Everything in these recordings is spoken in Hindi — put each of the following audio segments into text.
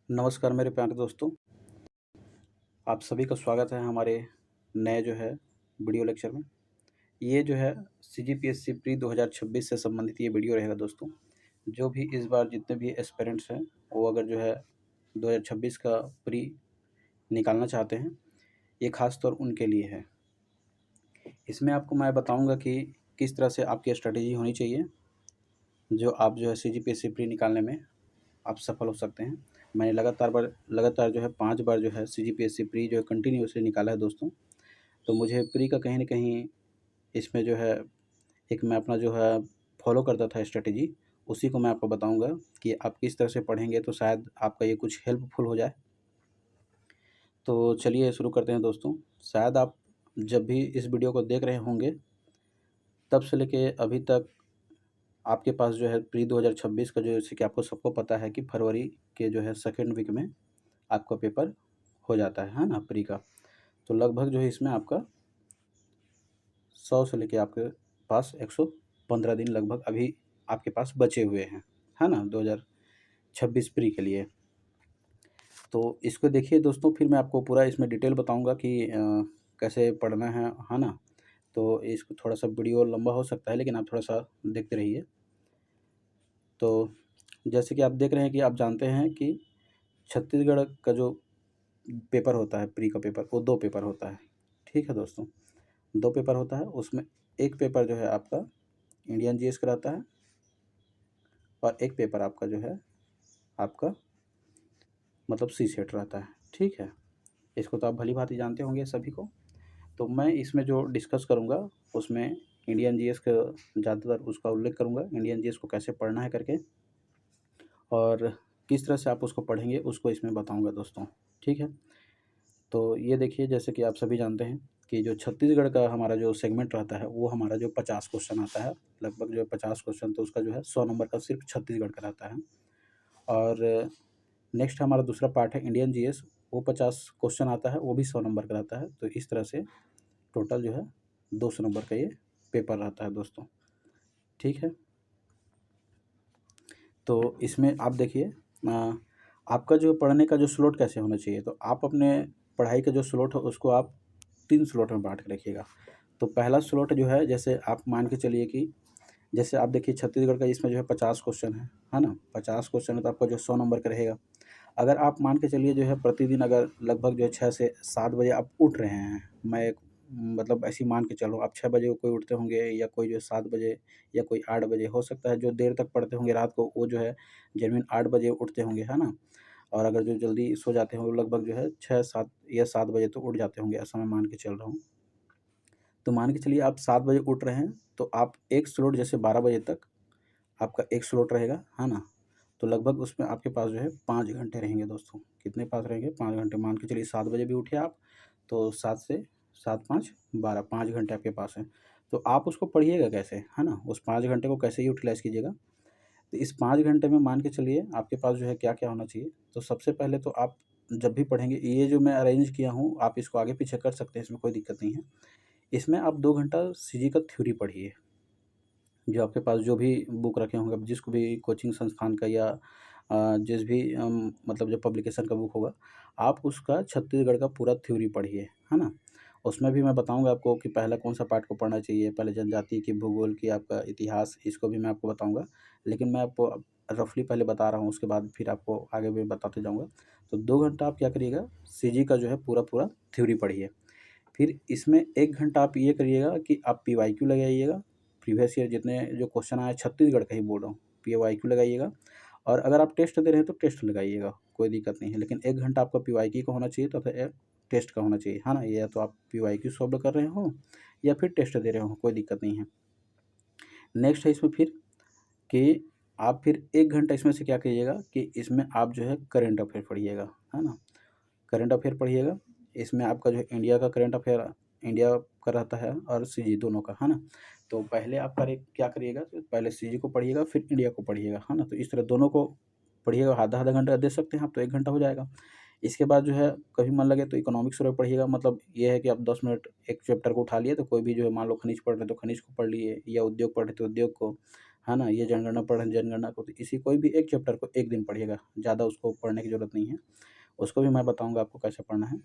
नमस्कार मेरे प्यारे दोस्तों, आप सभी का स्वागत है हमारे नए जो है वीडियो लेक्चर में। ये जो है सीजीपीएससी प्री 2026 से संबंधित ये वीडियो रहेगा दोस्तों। जो भी इस बार जितने भी एस्पिरेंट्स हैं वो अगर जो है 2026 का प्री निकालना चाहते हैं, ये ख़ास तौर उनके लिए है। इसमें आपको मैं बताऊँगा कि किस तरह से आपकी स्ट्रैटेजी होनी चाहिए, जो आप जो है सीजीपीएससी प्री निकालने में आप सफल हो सकते हैं। मैंने लगातार जो है 5 बार जो है सीजीपीएससी प्री जो है कंटिन्यूअसली निकाला है दोस्तों। तो मुझे प्री का कहीं न कहीं इसमें जो है एक मैं अपना जो है फ़ॉलो करता था स्ट्रैटेजी, उसी को मैं आपको बताऊँगा कि आप किस तरह से पढ़ेंगे तो शायद आपका ये कुछ हेल्पफुल हो जाए। तो चलिए शुरू करते हैं दोस्तों। शायद आप जब भी इस वीडियो को देख रहे होंगे, तब से लेके अभी तक आपके पास जो है प्री 2026 का जो जैसे कि आपको सबको पता है कि फरवरी के जो है सेकंड वीक में आपका पेपर हो जाता है ना प्री का। तो लगभग जो है इसमें आपका 100 से लेके आपके पास 115 दिन लगभग अभी आपके पास बचे हुए हैं, है ना? 2026 प्री के लिए। तो इसको देखिए दोस्तों, फिर मैं आपको पूरा इसमें डिटेल बताऊँगा कि कैसे पढ़ना है ना? तो इसको थोड़ा-सा वीडियो लंबा हो सकता है, लेकिन आप थोड़ा-सा देखते रहिए। तो जैसे कि आप देख रहे हैं कि आप जानते हैं कि छत्तीसगढ़ का जो पेपर होता है, प्री का पेपर, वो 2 पेपर होता है। ठीक है दोस्तों? 2 पेपर होता है, उसमें एक पेपर जो है आपका इंडियन जीएस का रहता है और एक पेपर आपका जो है आपका मतलब सीसेट रहता है। ठीक है? इसको तो आप भली-भाँति जानते होंगे सभी को। तो मैं इसमें जो डिस्कस करूँगा उसमें इंडियन जीएस का ज़्यादातर उसका उल्लेख करूँगा, इंडियन जीएस को कैसे पढ़ना है करके, और किस तरह से आप उसको पढ़ेंगे उसको इसमें बताऊँगा दोस्तों। ठीक है? तो ये देखिए, जैसे कि आप सभी जानते हैं कि जो छत्तीसगढ़ का हमारा जो सेगमेंट रहता है वो हमारा जो 50 क्वेश्चन आता है, लगभग जो है 50 क्वेश्चन, तो उसका जो है 100 नंबर का सिर्फ छत्तीसगढ़ का रहता है। और नेक्स्ट हमारा दूसरा पार्ट है इंडियन जीएस, वो 50 क्वेश्चन आता है, वो भी 100 नंबर का रहता है। तो इस तरह से टोटल जो है 200 नंबर का ये पेपर रहता है दोस्तों। ठीक है? तो इसमें आप देखिए आपका जो पढ़ने का जो स्लॉट कैसे होना चाहिए, तो आप अपने पढ़ाई का जो स्लॉट है उसको आप 3 स्लॉट में बाँट के रखिएगा। तो पहला स्लॉट जो है, जैसे आप मान के चलिए कि जैसे आप देखिए छत्तीसगढ़ का इसमें जो है 50 क्वेश्चन है ना? 50 क्वेश्चन है तो आपका जो 100 नंबर का रहेगा। अगर आप मान के चलिए जो है प्रतिदिन अगर लगभग जो है 6 से 7 बजे आप उठ रहे हैं, मैं एक मतलब ऐसे ही मान के चलो, आप 6 बजे कोई उठते होंगे या कोई जो है 7 बजे या कोई 8 बजे, हो सकता है जो देर तक पढ़ते होंगे रात को वो जो है जेनुइन 8 बजे उठते होंगे, है ना? और अगर जो जल्दी सो जाते हैं वो लगभग जो है 6-7 या 7 बजे तो उठ जाते होंगे, ऐसा मैं मान के चल रहा हूँ। तो मान के चलिए आप 7 बजे उठ रहे हैं, तो आप एक स्लॉट जैसे 12 बजे तक आपका एक स्लॉट रहेगा, है ना? तो लगभग उसमें आपके पास जो है 5 घंटे रहेंगे दोस्तों। कितने पास रहेंगे? 5 घंटे। मान के चलिए 7 बजे भी उठे आप, तो 7 से 7 5 12, 5 घंटे आपके पास हैं। तो आप उसको पढ़िएगा कैसे, है ना? उस 5 घंटे को कैसे यूटिलाइज़ कीजिएगा। तो इस 5 घंटे में मान के चलिए आपके पास जो है क्या-क्या होना चाहिए। तो सबसे पहले तो आप जब भी पढ़ेंगे, ये जो मैं अरेंज किया हूँ आप इसको आगे-पीछे कर सकते हैं, इसमें कोई दिक्कत नहीं है। इसमें आप 2 घंटा सीजी का थ्योरी पढ़िए। जो आपके पास जो भी बुक रखे होंगे, अब जिसको भी कोचिंग संस्थान का या जिस भी मतलब जो पब्लिकेशन का बुक होगा, आप उसका छत्तीसगढ़ का पूरा थ्योरी पढ़िए, है ना? उसमें भी मैं बताऊँगा आपको कि पहला कौन-सा पार्ट को पढ़ना चाहिए, पहले जनजाति की, भूगोल की, आपका इतिहास, इसको भी मैं आपको बताऊँगा। लेकिन मैं आपको अब रफ़ली पहले बता रहा हूँ, उसके बाद फिर आपको आगे भी बताते जाऊँगा। तो 2 घंटा आप क्या करिएगा, सीजी का जो है पूरा-पूरा थ्योरी पढ़िए। फिर इसमें 1 घंटा आप ये करिएगा कि आप पीवाईक्यू लगाइएगा, प्रीवियस ईयर जितने जो क्वेश्चन आए, छत्तीसगढ़ का ही बोल रहा हूँ, पीवाईक्यू लगाइएगा। और अगर आप टेस्ट दे रहे हैं तो टेस्ट लगाइएगा, कोई दिक्कत नहीं है। लेकिन 1 घंटा आपका पीवाईक्यू का होना चाहिए तथा टेस्ट का होना चाहिए, है ना? या तो आप पीवाईक्यू सॉल्व कर रहे हो या फिर टेस्ट दे रहे हो, कोई दिक्कत नहीं है। नेक्स्ट है इसमें फिर कि आप फिर 1 घंटा इसमें से क्या करिएगा कि इसमें आप जो है करंट अफ़ेयर पढ़िएगा, है ना? करंट अफ़ेयर पढ़िएगा। इसमें आपका जो है इंडिया का करंट अफ़ेयर, इंडिया का रहता है और सीजी दोनों का, है ना? तो पहले आप क्या करिएगा, तो पहले सीजी को पढ़िएगा फिर इंडिया को पढ़िएगा, है ना? तो इस तरह दोनों को पढ़िएगा, आधा-आधा घंटा दे सकते हैं आप, तो 1 घंटा हो जाएगा। इसके बाद जो है कभी मन लगे तो इकोनॉमिक्स वगैरह पढ़िएगा, मतलब ये है कि आप 10 मिनट एक चैप्टर को उठा लिए, तो कोई भी जो है मान लो खनिज पढ़ रहे हैं तो खनिज को पढ़ लिए, या उद्योग पढ़ रहे तो उद्योग को, है ना? ये जनगणना पढ़ जनगणना को तो इसी कोई भी एक चैप्टर को एक दिन पढ़िएगा, ज़्यादा उसको पढ़ने की ज़रूरत नहीं है। उसको भी मैं बताऊँगा आपको कैसे पढ़ना है।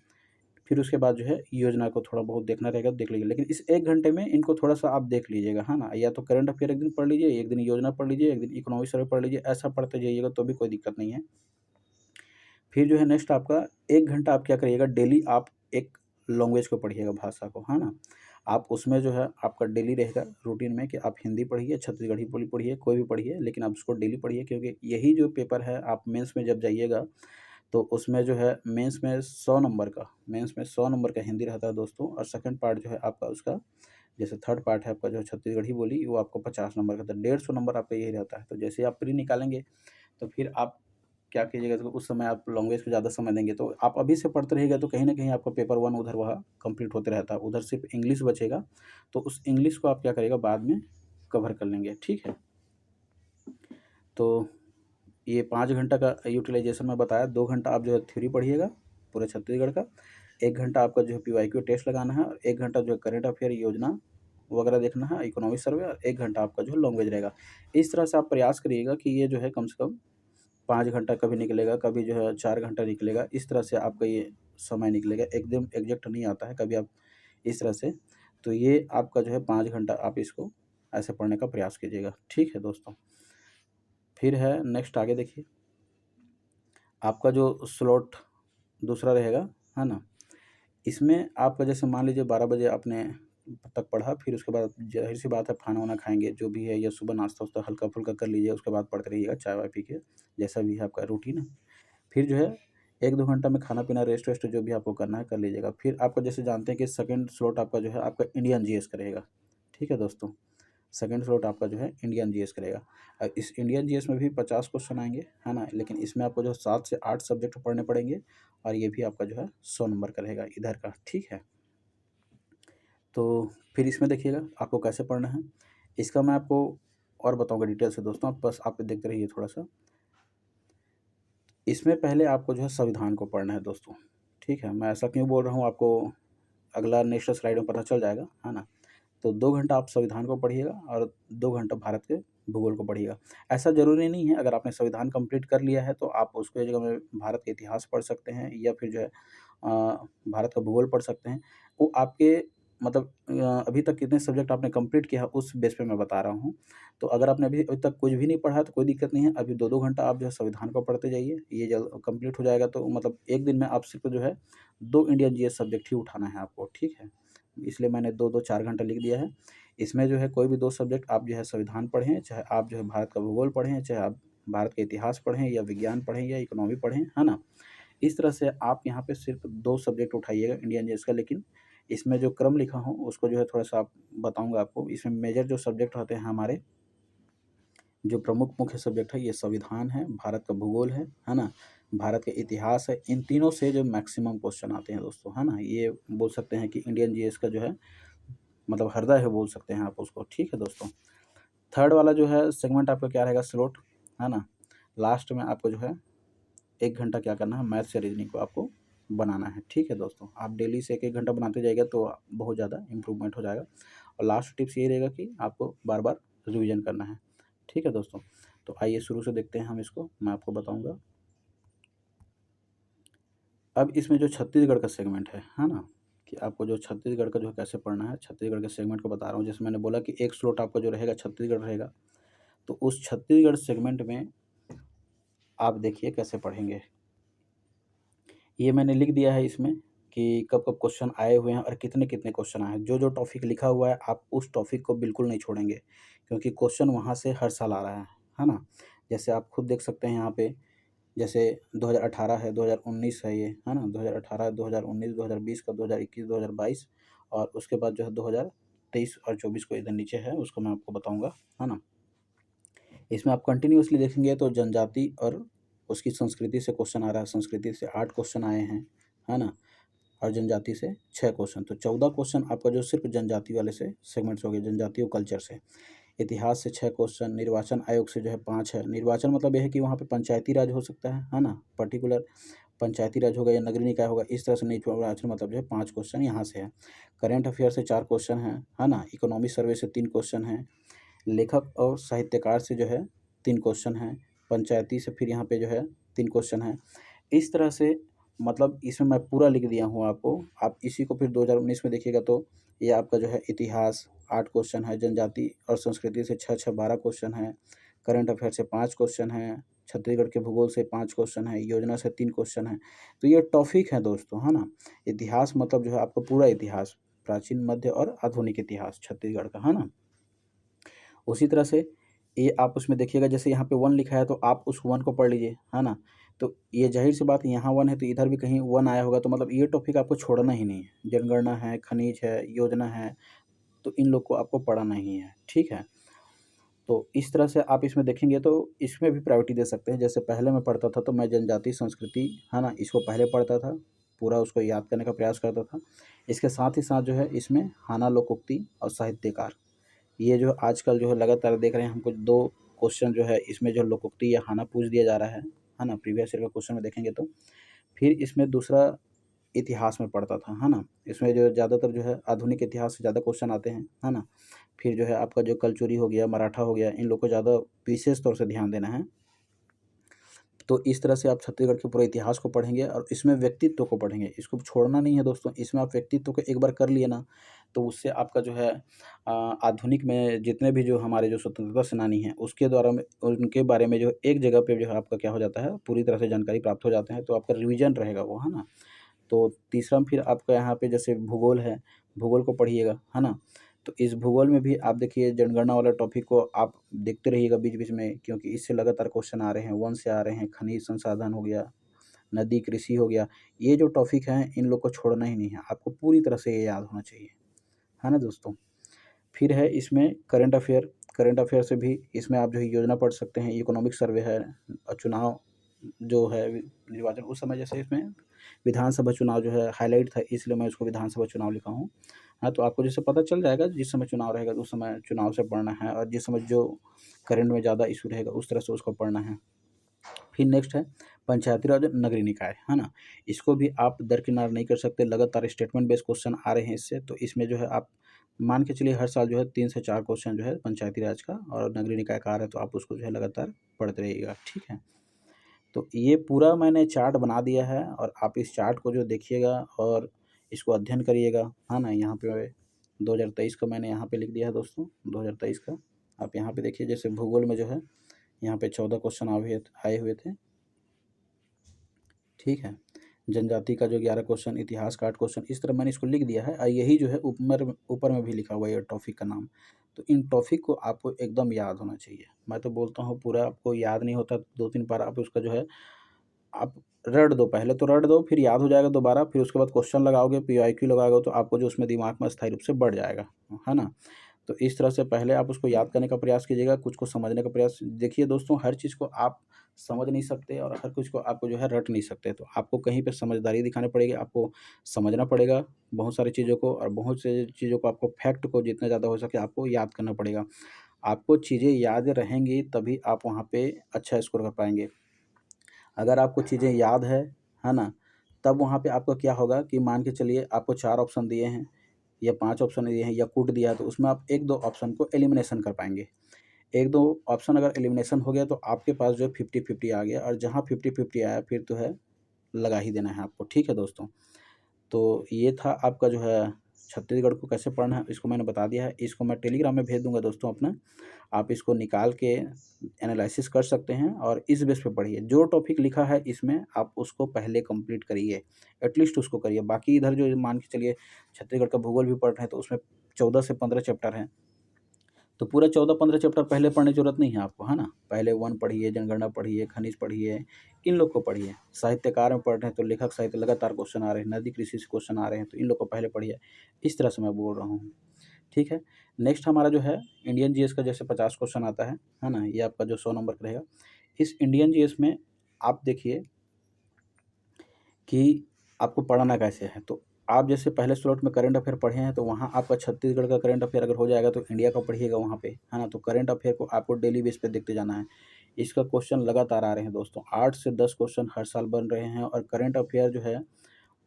फिर उसके बाद जो है योजना को थोड़ा बहुत देखना रहेगा, देख लीजिए। लेकिन इस 1 घंटे में इनको थोड़ा-सा आप देख लीजिएगा, है ना? या तो करंट अफ़ेयर एक दिन पढ़ लीजिए, एक दिन योजना पढ़ लीजिए, एक दिन इकोनॉमिक सर्वे पढ़ लीजिए, ऐसा पढ़ते जाइएगा तो भी कोई दिक्कत नहीं है। फिर जो है नेक्स्ट आपका 1 घंटा आप क्या करिएगा, डेली आप एक लैंग्वेज को पढ़िएगा, भाषा को, है ना? आप उसमें जो है आपका डेली रहेगा रूटीन में कि आप हिंदी पढ़िए, छत्तीसगढ़ी बोली पढ़िए, कोई भी पढ़िए, लेकिन आप उसको डेली पढ़िए, क्योंकि यही जो पेपर है आप मेंस में जब जाइएगा तो उसमें जो है मेंस में 100 नंबर का हिंदी रहता है दोस्तों, और सेकंड पार्ट जो है आपका उसका, जैसे थर्ड पार्ट है आपका जो छत्तीसगढ़ी बोली, वो आपको 50 नंबर का, तो 150 नंबर आपका यही रहता है। तो जैसे ही आप प्री निकालेंगे तो फिर आप क्या कीजिएगा, तो उस समय आप लैंग्वेज को ज़्यादा समय देंगे, तो आप अभी से पढ़ते रहिएगा तो कहीं न कहीं आपका पेपर 1 उधर वहाँ कंप्लीट होते रहता है। उधर सिर्फ इंग्लिश बचेगा, तो उस इंग्लिश को आप क्या करिएगा, बाद में कवर कर लेंगे, ठीक है? तो ये 5 घंटा का यूटिलाइज़ेशन मैं बताया, 2 घंटा आप जो है थ्योरी पढ़िएगा पूरे छत्तीसगढ़ का, 1 घंटा आपका जो है पीवाईक्यू टेस्ट लगाना है, और 1 घंटा जो है करंट अफ़ेयर योजना वगैरह देखना है, इकोनॉमिक सर्वे, और 1 घंटा आपका जो है लैंग्वेज रहेगा। इस तरह से आप प्रयास करिएगा कि ये जो है कम से कम 5 घंटा कभी निकलेगा, कभी जो है 4 घंटा निकलेगा, इस तरह से आपका ये समय निकलेगा, एकदम एग्ज़ैक्ट नहीं आता है, कभी आप इस तरह से, तो ये आपका जो है 5 घंटा आप इसको ऐसे पढ़ने का प्रयास कीजिएगा, ठीक है दोस्तों? फिर है नेक्स्ट आगे देखिए, आपका जो स्लॉट दूसरा रहेगा, है ना? इसमें आपका जैसे मान लीजिए 12 बजे आपने तक पढ़ा, फिर उसके बाद ज़ाहिर-सी बात है खाना-वाना खाएँगे, जो भी है, या सुबह नाश्ता-वाश्ता हल्का-फुल्का कर लीजिए, उसके बाद पढ़ते रहिएगा चाय-वाय पी के, जैसा भी है आपका रूटीन है। फिर जो है 1-2 घंटा में खाना-पीना, रेस्ट-वेस्ट जो भी आपको करना है कर लीजिएगा। फिर आपका जैसे जानते हैं कि सेकंड स्लॉट आपका जो है आपका इंडियन जीएस का रहेगा, ठीक है दोस्तों? सेकंड स्लॉट आपका जो है इंडियन जीएस का रहेगा। इस इंडियन जीएस में भी 50 क्वेश्चन आएँगे, है ना? लेकिन इसमें आपको जो 7 से 8 सब्जेक्ट पढ़ने पड़ेंगे, और ये भी आपका जो है 100 नंबर का रहेगा इधर का, ठीक है? तो फिर इसमें देखिएगा आपको कैसे पढ़ना है, इसका मैं आपको और बताऊँगा डिटेल से दोस्तों, आप बस आप देखते रहिए थोड़ा-सा। इसमें पहले आपको जो है संविधान को पढ़ना है दोस्तों, ठीक है? मैं ऐसा क्यों बोल रहा हूँ, आपको अगला नेक्स्ट स्लाइड में पता चल जाएगा, है ना? तो 2 घंटा आप संविधान को पढ़िएगा, और 2 घंटा भारत के भूगोल को पढ़िएगा। ऐसा ज़रूरी नहीं है, अगर आपने संविधान कंप्लीट कर लिया है तो आप उसके जगह में भारत के इतिहास पढ़ सकते हैं, या फिर जो है भारत का भूगोल पढ़ सकते हैं। वो आपके मतलब अभी तक कितने सब्जेक्ट आपने कंप्लीट किया है उस बेस पे मैं बता रहा हूँ। तो अगर आपने अभी अभी तक कुछ भी नहीं पढ़ा है तो कोई दिक्कत नहीं है, अभी 2-2 घंटा आप जो है संविधान को पढ़ते जाइए, ये जल कंप्लीट हो जाएगा, तो मतलब 1 दिन में आप सिर्फ़ जो है 2 इंडियन जीएस सब्जेक्ट ही उठाना है आपको, ठीक है? इसलिए मैंने 2-2 4 घंटा लिख दिया है। इसमें जो है कोई भी 2 सब्जेक्ट आप जो है संविधान पढ़ें, चाहे आप जो है भारत का भूगोल पढ़ें, चाहे आप भारत का इतिहास पढ़ें, या विज्ञान पढ़ें, या इकोनॉमी पढ़ें, है ना? इस तरह से आप यहाँ पे सिर्फ़ 2 सब्जेक्ट उठाइएगा इंडियन जीएस का, लेकिन इसमें जो क्रम लिखा हूँ उसको जो है थोड़ा-सा आप बताऊँगा आपको। इसमें मेजर जो सब्जेक्ट होते हैं हमारे, जो प्रमुख मुख्य सब्जेक्ट है, ये संविधान है, भारत का भूगोल है ना? भारत का इतिहास है, इन तीनों से जो मैक्सिमम क्वेश्चन आते हैं दोस्तों, है ना? ये बोल सकते हैं कि इंडियन जीएस का जो है मतलब हृदय है, बोल सकते हैं आप उसको, ठीक है दोस्तों? थर्ड वाला जो है सेगमेंट आपका क्या रहेगा, स्लॉट, है ना? लास्ट में आपको जो है 1 घंटा क्या करना है, मैथ्स या रीज़निंग को आपको बनाना है, ठीक है दोस्तों? आप डेली से 1-1 घंटा बनाते जाइएगा तो बहुत ज़्यादा इम्प्रूवमेंट हो जाएगा, और लास्ट टिप्स यही रहेगा कि आपको बार-बार रिवीजन करना है, ठीक है दोस्तों? तो आइए शुरू से देखते हैं हम इसको, मैं आपको बताऊँगा। अब इसमें जो छत्तीसगढ़ का सेगमेंट है ना? कि आपको जो छत्तीसगढ़ का जो है कैसे पढ़ना है, छत्तीसगढ़ के सेगमेंट को बता रहा हूँ। जैसे मैंने बोला कि एक स्लॉट आपका जो रहेगा छत्तीसगढ़ रहेगा, तो उस छत्तीसगढ़ सेगमेंट में आप देखिए कैसे पढ़ेंगे। ये मैंने लिख दिया है इसमें कि कब-कब क्वेश्चन आए हुए हैं और कितने-कितने क्वेश्चन आए हैं। जो-जो टॉपिक लिखा हुआ है आप उस टॉपिक को बिल्कुल नहीं छोड़ेंगे, क्योंकि क्वेश्चन वहाँ से हर साल आ रहा है ना? जैसे आप खुद देख सकते हैं यहाँ पे, जैसे 2018 है, 2019 है ये, है ना? 2018, 2019, 2020 का, 2021, 2022, और उसके बाद जो है 2023 और 24 को इधर नीचे है, उसको मैं आपको बताऊँगा, है ना? इसमें आप कंटिन्यूअसली देखेंगे तो जनजाति और उसकी संस्कृति से क्वेश्चन आ रहा है, संस्कृति से 8 क्वेश्चन आए हैं, है ना? और जनजाति से 6 क्वेश्चन, तो 14 क्वेश्चन आपका जो सिर्फ जनजाति वाले से सेगमेंट्स हो गए, जनजाति और कल्चर से। इतिहास से 6 क्वेश्चन, निर्वाचन आयोग से जो है 5 है। निर्वाचन मतलब ये है कि वहाँ पे पंचायती राज हो सकता है ना? पर्टिकुलर पंचायती राज होगा या नगरीय निकाय होगा, इस तरह से निर्वाचन मतलब जो है 5 क्वेश्चन यहाँ से है। करंट अफेयर से 4 क्वेश्चन हैं, है ना? इकोनॉमिक सर्वे से 3 क्वेश्चन हैं। लेखक और साहित्यकार से जो है 3 क्वेश्चन हैं, पंचायती से फिर यहाँ पे जो है 3 क्वेश्चन हैं। इस तरह से मतलब इसमें मैं पूरा लिख दिया हूँ आपको। आप इसी को फिर 2019 में देखिएगा तो ये आपका जो है इतिहास 8 क्वेश्चन है, जनजाति और संस्कृति से 6-6 12 क्वेश्चन हैं, करंट अफेयर से 5 क्वेश्चन हैं, छत्तीसगढ़ के भूगोल से 5 क्वेश्चन हैं, योजना से 3 क्वेश्चन हैं। तो ये टॉपिक है दोस्तों, है ना? इतिहास मतलब जो है आपका पूरा इतिहास, प्राचीन, मध्य और आधुनिक इतिहास छत्तीसगढ़ का, है ना? उसी तरह से ये आप उसमें देखिएगा, जैसे यहाँ पे 1 लिखा है तो आप उस 1 को पढ़ लीजिए, है ना? तो ये ज़ाहिर-सी बात है, यहाँ 1 है तो इधर भी कहीं 1 आया होगा, तो मतलब ये टॉपिक आपको छोड़ना ही नहीं है। जनगणना है, खनिज है, योजना है, तो इन लोग को आपको पढ़ना ही है, ठीक है? तो इस तरह से आप इसमें देखेंगे तो इसमें भी प्रायोरिटी दे सकते हैं। जैसे पहले मैं पढ़ता था तो मैं जनजाति संस्कृति, है ना, इसको पहले पढ़ता था, पूरा उसको याद करने का प्रयास करता था। इसके साथ ही साथ जो है इसमें हाना लोकोक्ति और साहित्यकार, ये जो आजकल जो है लगातार देख रहे हैं हमको 2 क्वेश्चन जो है इसमें जो लोकोक्ति या हाना पूछ दिया जा रहा है ना? प्रीवियस ईयर का क्वेश्चन में देखेंगे तो। फिर इसमें दूसरा इतिहास में पढ़ता था, है ना? इसमें जो ज़्यादातर जो है आधुनिक इतिहास से ज़्यादा क्वेश्चन आते हैं, है ना? फिर जो है आपका जो कलचुरी हो गया, मराठा हो गया, इन लोग को ज़्यादा विशेष तौर से ध्यान देना है। तो इस तरह से आप छत्तीसगढ़ के पूरे इतिहास को पढ़ेंगे और इसमें व्यक्तित्व को पढ़ेंगे। इसको छोड़ना नहीं है दोस्तों, इसमें आप व्यक्तित्व को एक बार कर लिए ना, तो उससे आपका जो है आधुनिक में जितने भी जो हमारे जो स्वतंत्रता सेनानी हैं, उसके द्वारा में उनके बारे में जो एक जगह पे जो है आपका क्या हो जाता है, पूरी तरह से जानकारी प्राप्त हो जाते हैं, तो आपका रिवीजन रहेगा वो, है ना? तो तीसरा फिर आपका यहाँ पे जैसे भूगोल है, भूगोल को पढ़िएगा, है ना? तो इस भूगोल में भी आप देखिए जनगणना वाला टॉपिक को आप देखते रहिएगा बीच-बीच में, क्योंकि इससे लगातार क्वेश्चन आ रहे हैं, वन से आ रहे हैं, खनिज संसाधन हो गया, नदी कृषि हो गया। ये जो टॉपिक हैं, इन लोग को छोड़ना ही नहीं है, आपको पूरी तरह से ये याद होना चाहिए। है ना दोस्तों? फिर है इसमें करंट अफेयर से भी इसमें आप जो है योजना पढ़ सकते हैं, इकोनॉमिक सर्वे है और चुनाव जो है निर्वाचन उस समय, जैसे इसमें विधानसभा चुनाव जो है हाइलाइट था, इसलिए मैं इसको विधानसभा चुनाव लिखा हूँ। हाँ, तो आपको जैसे पता चल जाएगा जिस समय चुनाव रहेगा उस समय चुनाव से पढ़ना है, और जिस समय जो करंट में ज़्यादा इश्यू रहेगा उस तरह से उसको पढ़ना है। फिर नेक्स्ट है पंचायती राज और नगरीय निकाय, है ना? इसको भी आप दरकिनार नहीं कर सकते, लगातार स्टेटमेंट बेस्ड क्वेश्चन आ रहे हैं इससे, तो इसमें जो है आप मान के चलिए हर साल जो है 3 से 4 क्वेश्चन जो है पंचायती राज का और नगरीय निकाय का आ रहा है, तो आप उसको जो है लगातार पढ़ते रहिएगा, ठीक है? तो ये पूरा मैंने चार्ट बना दिया है और आप इस चार्ट को जो देखिएगा और इसको अध्ययन करिएगा, है ना? यहाँ पे 2023 का मैंने यहाँ पे लिख दिया है दोस्तों, 2023 का। आप यहाँ पे देखिए, जैसे भूगोल में जो है यहाँ पे 14 क्वेश्चन आए हुए थे, ठीक है? जनजाति का जो 11 क्वेश्चन, इतिहास का 8 क्वेश्चन, इस तरह मैंने इसको लिख दिया है और यही जो है ऊपर में भी लिखा हुआ है ये टॉपिक का नाम। तो इन टॉपिक को आपको एकदम याद होना चाहिए। मैं तो बोलता हूँ पूरा आपको याद नहीं होता 2-3 बार आप उसका जो है आप रट दो, पहले तो रट दो, फिर याद हो जाएगा दोबारा, फिर उसके बाद क्वेश्चन लगाओगे, पीवाईक्यू लगाओगे, तो आपको जो उसमें दिमाग में स्थायी रूप से बढ़ जाएगा, है ना? तो इस तरह से पहले आप उसको याद करने का प्रयास कीजिएगा, कुछ को समझने का प्रयास देखिए दोस्तों, हर चीज़ को आप समझ नहीं सकते और हर कुछ को आपको जो है रट नहीं सकते, तो आपको कहीं पे समझदारी दिखानी पड़ेगी, आपको समझना पड़ेगा बहुत सारी चीज़ों को, और बहुत से चीज़ों को आपको फैक्ट को जितना ज़्यादा हो सके आपको याद करना पड़ेगा। आपको चीज़ें याद रहेंगी तभी आप वहाँ पे अच्छा स्कोर कर पाएँगे। अगर आपको चीज़ें याद है ना? तब वहाँ पे आपका क्या होगा कि मान के चलिए आपको 4 ऑप्शन दिए हैं या 5 ऑप्शन दिए हैं या कूट दिया है, तो उसमें आप 1-2 ऑप्शन को एलिमिनेशन कर पाएँगे। 1-2 ऑप्शन अगर एलिमिनेशन हो गया तो आपके पास जो है 50-50 आ गया, और जहाँ 50-50 आया फिर तो है लगा ही देना है आपको, ठीक है दोस्तों? तो ये था आपका जो है छत्तीसगढ़ को कैसे पढ़ना है, इसको मैंने बता दिया है। इसको मैं टेलीग्राम में भेज दूँगा दोस्तों अपना, आप इसको निकाल के एनालिसिस कर सकते हैं और इस बेस पे पढ़िए। जो टॉपिक लिखा है इसमें आप उसको पहले कंप्लीट करिए, एटलीस्ट उसको करिए। बाकी इधर जो मान के चलिए छत्तीसगढ़ का भूगोल भी पढ़ रहे हैं तो उसमें 14 से 15 चैप्टर हैं। तो पूरा 14-15 चैप्टर पहले पढ़ने की ज़रूरत नहीं है आपको, है ना? पहले 1 पढ़िए, जनगणना पढ़िए, खनिज पढ़िए, इन लोग को पढ़िए। साहित्यकार में पढ़ रहे हैं तो लेखक साहित्य लगातार क्वेश्चन आ रहे हैं, नदी कृषि से क्वेश्चन आ रहे हैं, तो इन लोग को पहले पढ़िए। इस तरह से मैं बोल रहा हूँ, ठीक है? नेक्स्ट हमारा जो है इंडियन जीएस का जैसे 50 क्वेश्चन आता है ना? ये आपका जो 100 नंबर का रहेगा। इस इंडियन जीएस में आप देखिए कि आपको पढ़ना कैसे है। तो आप जैसे पहले स्लॉट में करंट अफेयर पढ़े हैं, तो वहाँ आपका छत्तीसगढ़ का करंट अफेयर अगर हो जाएगा तो इंडिया का पढ़िएगा वहाँ पे, है ना? तो करंट अफेयर को आपको डेली बेस पे देखते जाना है। इसका क्वेश्चन लगातार आ रहे हैं दोस्तों, 8 से 10 क्वेश्चन हर साल बन रहे हैं और करंट अफेयर जो है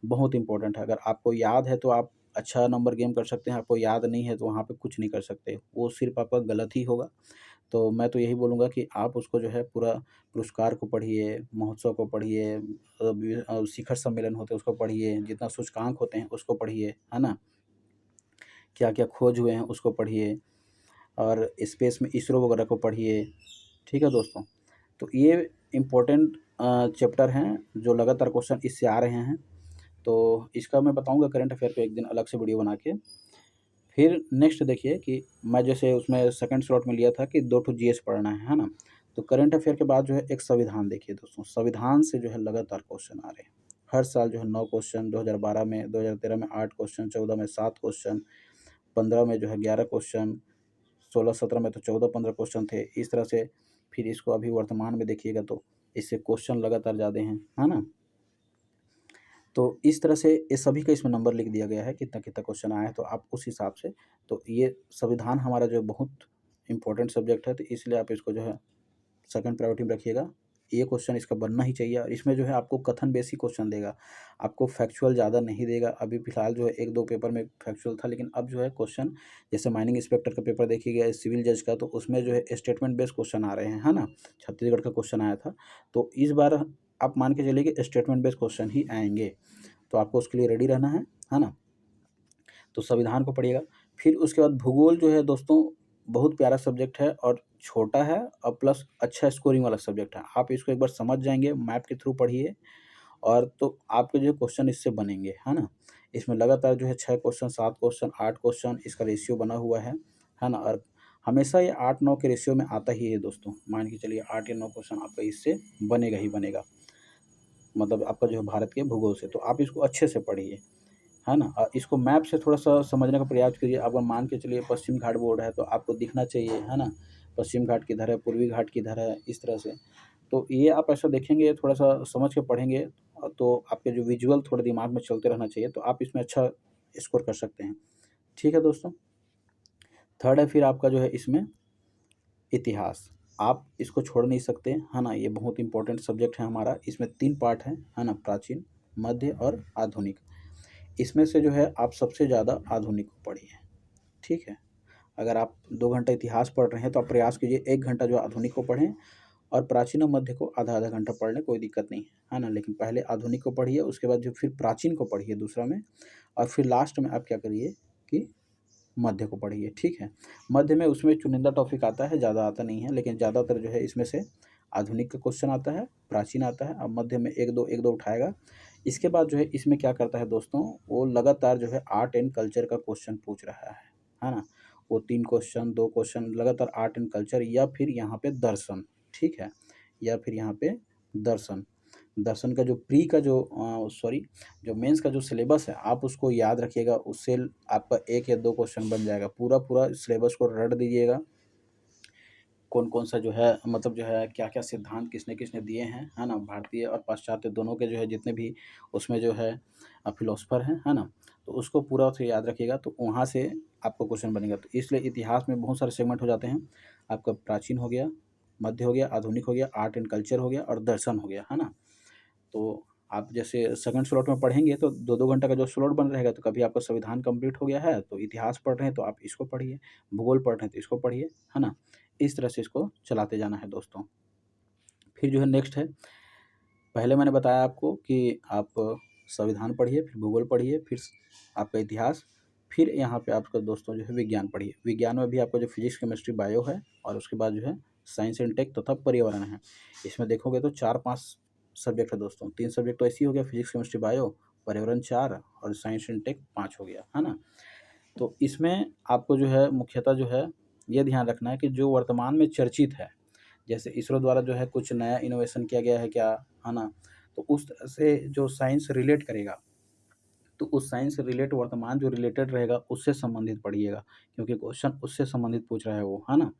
बहुत इम्पोर्टेंट है। अगर आपको याद है तो आप अच्छा नंबर गेन कर सकते हैं, आपको याद नहीं है तो वहाँ पे कुछ नहीं कर सकते, वो सिर्फ़ आपका गलत ही होगा। तो मैं तो यही बोलूँगा कि आप उसको जो है पूरा पुरस्कार को पढ़िए, महोत्सव को पढ़िए, शिखर सम्मेलन होते हैं उसको पढ़िए, जितना सूचकांक होते हैं उसको पढ़िए, है ना? क्या-क्या खोज हुए हैं उसको पढ़िए और स्पेस में इसरो वगैरह को पढ़िए, ठीक है दोस्तों? तो ये इम्पोर्टेंट चैप्टर हैं जो लगातार क्वेश्चन इससे आ रहे हैं। तो इसका मैं बताऊँगा करंट अफ़ेयर पे एक दिन अलग से वीडियो बना के। फिर नेक्स्ट देखिए कि मैं जैसे उसमें सेकंड स्लॉट में लिया था कि 2 ठो जीएस पढ़ना है ना? तो करंट अफ़ेयर के बाद जो है एक संविधान देखिए दोस्तों, संविधान से जो है लगातार क्वेश्चन आ रहे हैं। हर साल जो है 9 क्वेश्चन, 2012 में, 2013 में 8 क्वेश्चन, 14 में 7 क्वेश्चन, 15 में जो है 11 क्वेश्चन, 16-17 में तो 14-15 क्वेश्चन थे। इस तरह से फिर इसको अभी वर्तमान में देखिएगा तो इससे क्वेश्चन लगातार ज़्यादा हैं, है ना? तो इस तरह से ये सभी का इसमें नंबर लिख दिया गया है, कितना-कितना क्वेश्चन आया है, तो आप उस हिसाब से तो ये संविधान हमारा जो बहुत इम्पोर्टेंट सब्जेक्ट है, तो इसलिए आप इसको जो है सेकंड प्रायोरिटी में रखिएगा। ये क्वेश्चन इसका बनना ही चाहिए और इसमें जो है आपको कथन बेसिक क्वेश्चन देगा, आपको फैक्चुअल ज़्यादा नहीं देगा। अभी फिलहाल जो है 1-2 पेपर में फैक्चुअल था, लेकिन अब जो है क्वेश्चन जैसे माइनिंग इंस्पेक्टर का पेपर देखिएगा, सिविल जज का, तो उसमें जो है स्टेटमेंट बेस्ड क्वेश्चन आ रहे हैं, है ना? छत्तीसगढ़ का क्वेश्चन आया था, तो इस बार आप मान के चलिए कि स्टेटमेंट बेस्ड क्वेश्चन ही आएँगे। तो आपको उसके लिए रेडी रहना है ना? तो संविधान को पढ़िएगा। फिर उसके बाद भूगोल जो है दोस्तों बहुत प्यारा सब्जेक्ट है और छोटा है और प्लस अच्छा स्कोरिंग वाला सब्जेक्ट है। आप इसको एक बार समझ जाएँगे, मैप के थ्रू पढ़िए और तो आपके जो है क्वेश्चन इससे बनेंगे, है ना? इसमें लगातार जो है 6 क्वेश्चन, 7 क्वेश्चन, 8 क्वेश्चन इसका रेशियो बना हुआ है ना? और हमेशा ये 8-9 के रेशियो में आता ही है दोस्तों। मान के चलिए 8 या 9 क्वेश्चन आपका इससे बनेगा ही बनेगा। मतलब आपका जो है भारत के भूगोल से, तो आप इसको अच्छे से पढ़िए। है ना? इसको मैप से थोड़ा-सा समझने का प्रयास कीजिए। अगर मान के चलिए पश्चिम घाट बोर्ड है, तो आपको दिखना चाहिए, है ना? पश्चिम घाट किधर है, पूर्वी घाट किधर है, इस तरह से। तो ये आप ऐसा देखेंगे, थोड़ा-सा समझ के पढ़ेंगे तो आपके जो विज़ुअल थोड़े दिमाग में चलते रहना चाहिए, तो आप इसमें अच्छा स्कोर कर सकते हैं। ठीक है दोस्तों? थर्ड है फिर आपका जो है इसमें इतिहास। आप इसको छोड़ नहीं सकते, है ना? ये बहुत इम्पोर्टेंट सब्जेक्ट है हमारा। इसमें 3 पार्ट हैं, है ना? प्राचीन, मध्य और आधुनिक। इसमें से जो है आप सबसे ज़्यादा आधुनिक को पढ़िए, ठीक है? अगर आप 2 घंटा इतिहास पढ़ रहे हैं तो आप प्रयास कीजिए 1 घंटा जो आधुनिक को पढ़ें और प्राचीन और मध्य को आधा-आधा घंटा पढ़ लें, कोई दिक्कत नहीं है ना? लेकिन पहले आधुनिक को पढ़िए, उसके बाद जो फिर प्राचीन को पढ़िए दूसरा में और फिर लास्ट में आप क्या करिए कि मध्य को पढ़िए, ठीक है? मध्य में उसमें चुनिंदा टॉपिक आता है, ज़्यादा आता नहीं है, लेकिन ज़्यादातर जो है इसमें से आधुनिक का क्वेश्चन आता है, प्राचीन आता है और मध्य में 1-2 उठाएगा। इसके बाद जो है इसमें क्या करता है दोस्तों, वो लगातार जो है आर्ट एंड कल्चर का क्वेश्चन पूछ रहा है ना? वो 3 क्वेश्चन, 2 क्वेश्चन लगातार आर्ट एंड कल्चर या फिर यहाँ पे दर्शन, ठीक है? या फिर यहाँ पे दर्शन। दर्शन का जो प्री का जो सॉरी जो मेंस का जो सिलेबस है, आप उसको याद रखिएगा, उससे आपका 1 या 2 क्वेश्चन बन जाएगा। पूरा सिलेबस को रट दीजिएगा। कौन-कौन सा जो है मतलब जो है क्या-क्या सिद्धांत किसने-किसने दिए हैं, है ना? भारतीय और पाश्चात्य दोनों के जो है जितने भी उसमें जो है फिलोसोफर हैं, है ना? तो उसको पूरा से याद रखिएगा तो वहाँ से आपको क्वेश्चन बनेगा। तो इसलिए इतिहास में बहुत सारे सेगमेंट हो जाते हैं। आपका प्राचीन हो गया, मध्य हो गया, आधुनिक हो गया, आर्ट एंड कल्चर हो गया और दर्शन हो गया, है ना? तो आप जैसे सेकंड स्लॉट में पढ़ेंगे तो 2-2 घंटा का जो स्लॉट बन रहेगा, तो कभी आपका संविधान कंप्लीट हो गया है, तो इतिहास पढ़ रहे हैं तो आप इसको पढ़िए, भूगोल पढ़ रहे हैं तो इसको पढ़िए, है ना? इस तरह से इसको चलाते जाना है दोस्तों। फिर जो है नेक्स्ट है, पहले मैंने बताया आपको कि आप संविधान पढ़िए, फिर भूगोल पढ़िए, फिर आपका इतिहास, फिर यहाँ पे आपका दोस्तों जो है विज्ञान पढ़िए। विज्ञान में भी आपका जो फिज़िक्स, केमिस्ट्री, बायो है और उसके बाद जो है साइंस एंड टेक तथा पर्यावरण है। इसमें देखोगे तो 4-5 सब्जेक्ट है दोस्तों। 3 सब्जेक्ट तो ऐसे ही हो गया फिज़िक्स, केमिस्ट्री, बायो, पर्यावरण 4 और साइंस एंड टेक 5 हो गया, है ना? तो इसमें आपको जो है मुख्यतः जो है ये ध्यान रखना है कि जो वर्तमान में चर्चित है, जैसे इसरो द्वारा जो है कुछ नया इनोवेशन किया गया है क्या, है ना? तो उस तरह से जो साइंस रिलेट करेगा, तो उस साइंस से रिलेट वर्तमान जो रिलेटेड रहेगा उससे संबंधित पढ़िएगा, क्योंकि क्वेश्चन उससे संबंधित पूछ रहा है वो, है ना?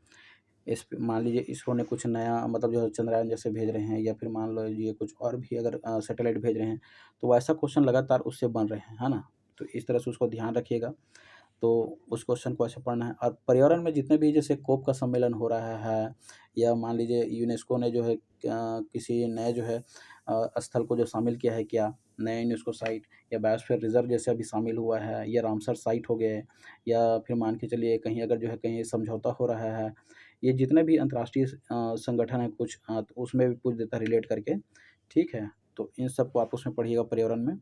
इस मान लीजिए इसरो ने कुछ नया मतलब जो है चंद्रयान जैसे भेज रहे हैं या फिर मान लीजिए कुछ और भी अगर सैटेलाइट भेज रहे हैं, तो वैसा क्वेश्चन लगातार उससे बन रहे हैं, है ना? तो इस तरह से उसको ध्यान रखिएगा। तो उस क्वेश्चन को ऐसे पढ़ना है। और पर्यावरण में जितने भी जैसे कोप का सम्मेलन हो रहा है, या मान लीजिए यूनेस्को ने जो है किसी नए जो है स्थल को जो शामिल किया है, क्या नया यूनेस्को साइट, या बायोस्फीयर रिजर्व जैसे अभी शामिल हुआ है, या रामसर साइट हो गए, या फिर मान के चलिए कहीं अगर जो है कहीं समझौता हो रहा है, ये जितने भी अंतर्राष्ट्रीय संगठन है कुछ, तो उसमें भी पूछ देता है रिलेट करके, ठीक है। तो इन सबको आप उसमें पढ़िएगा पर्यावरण में।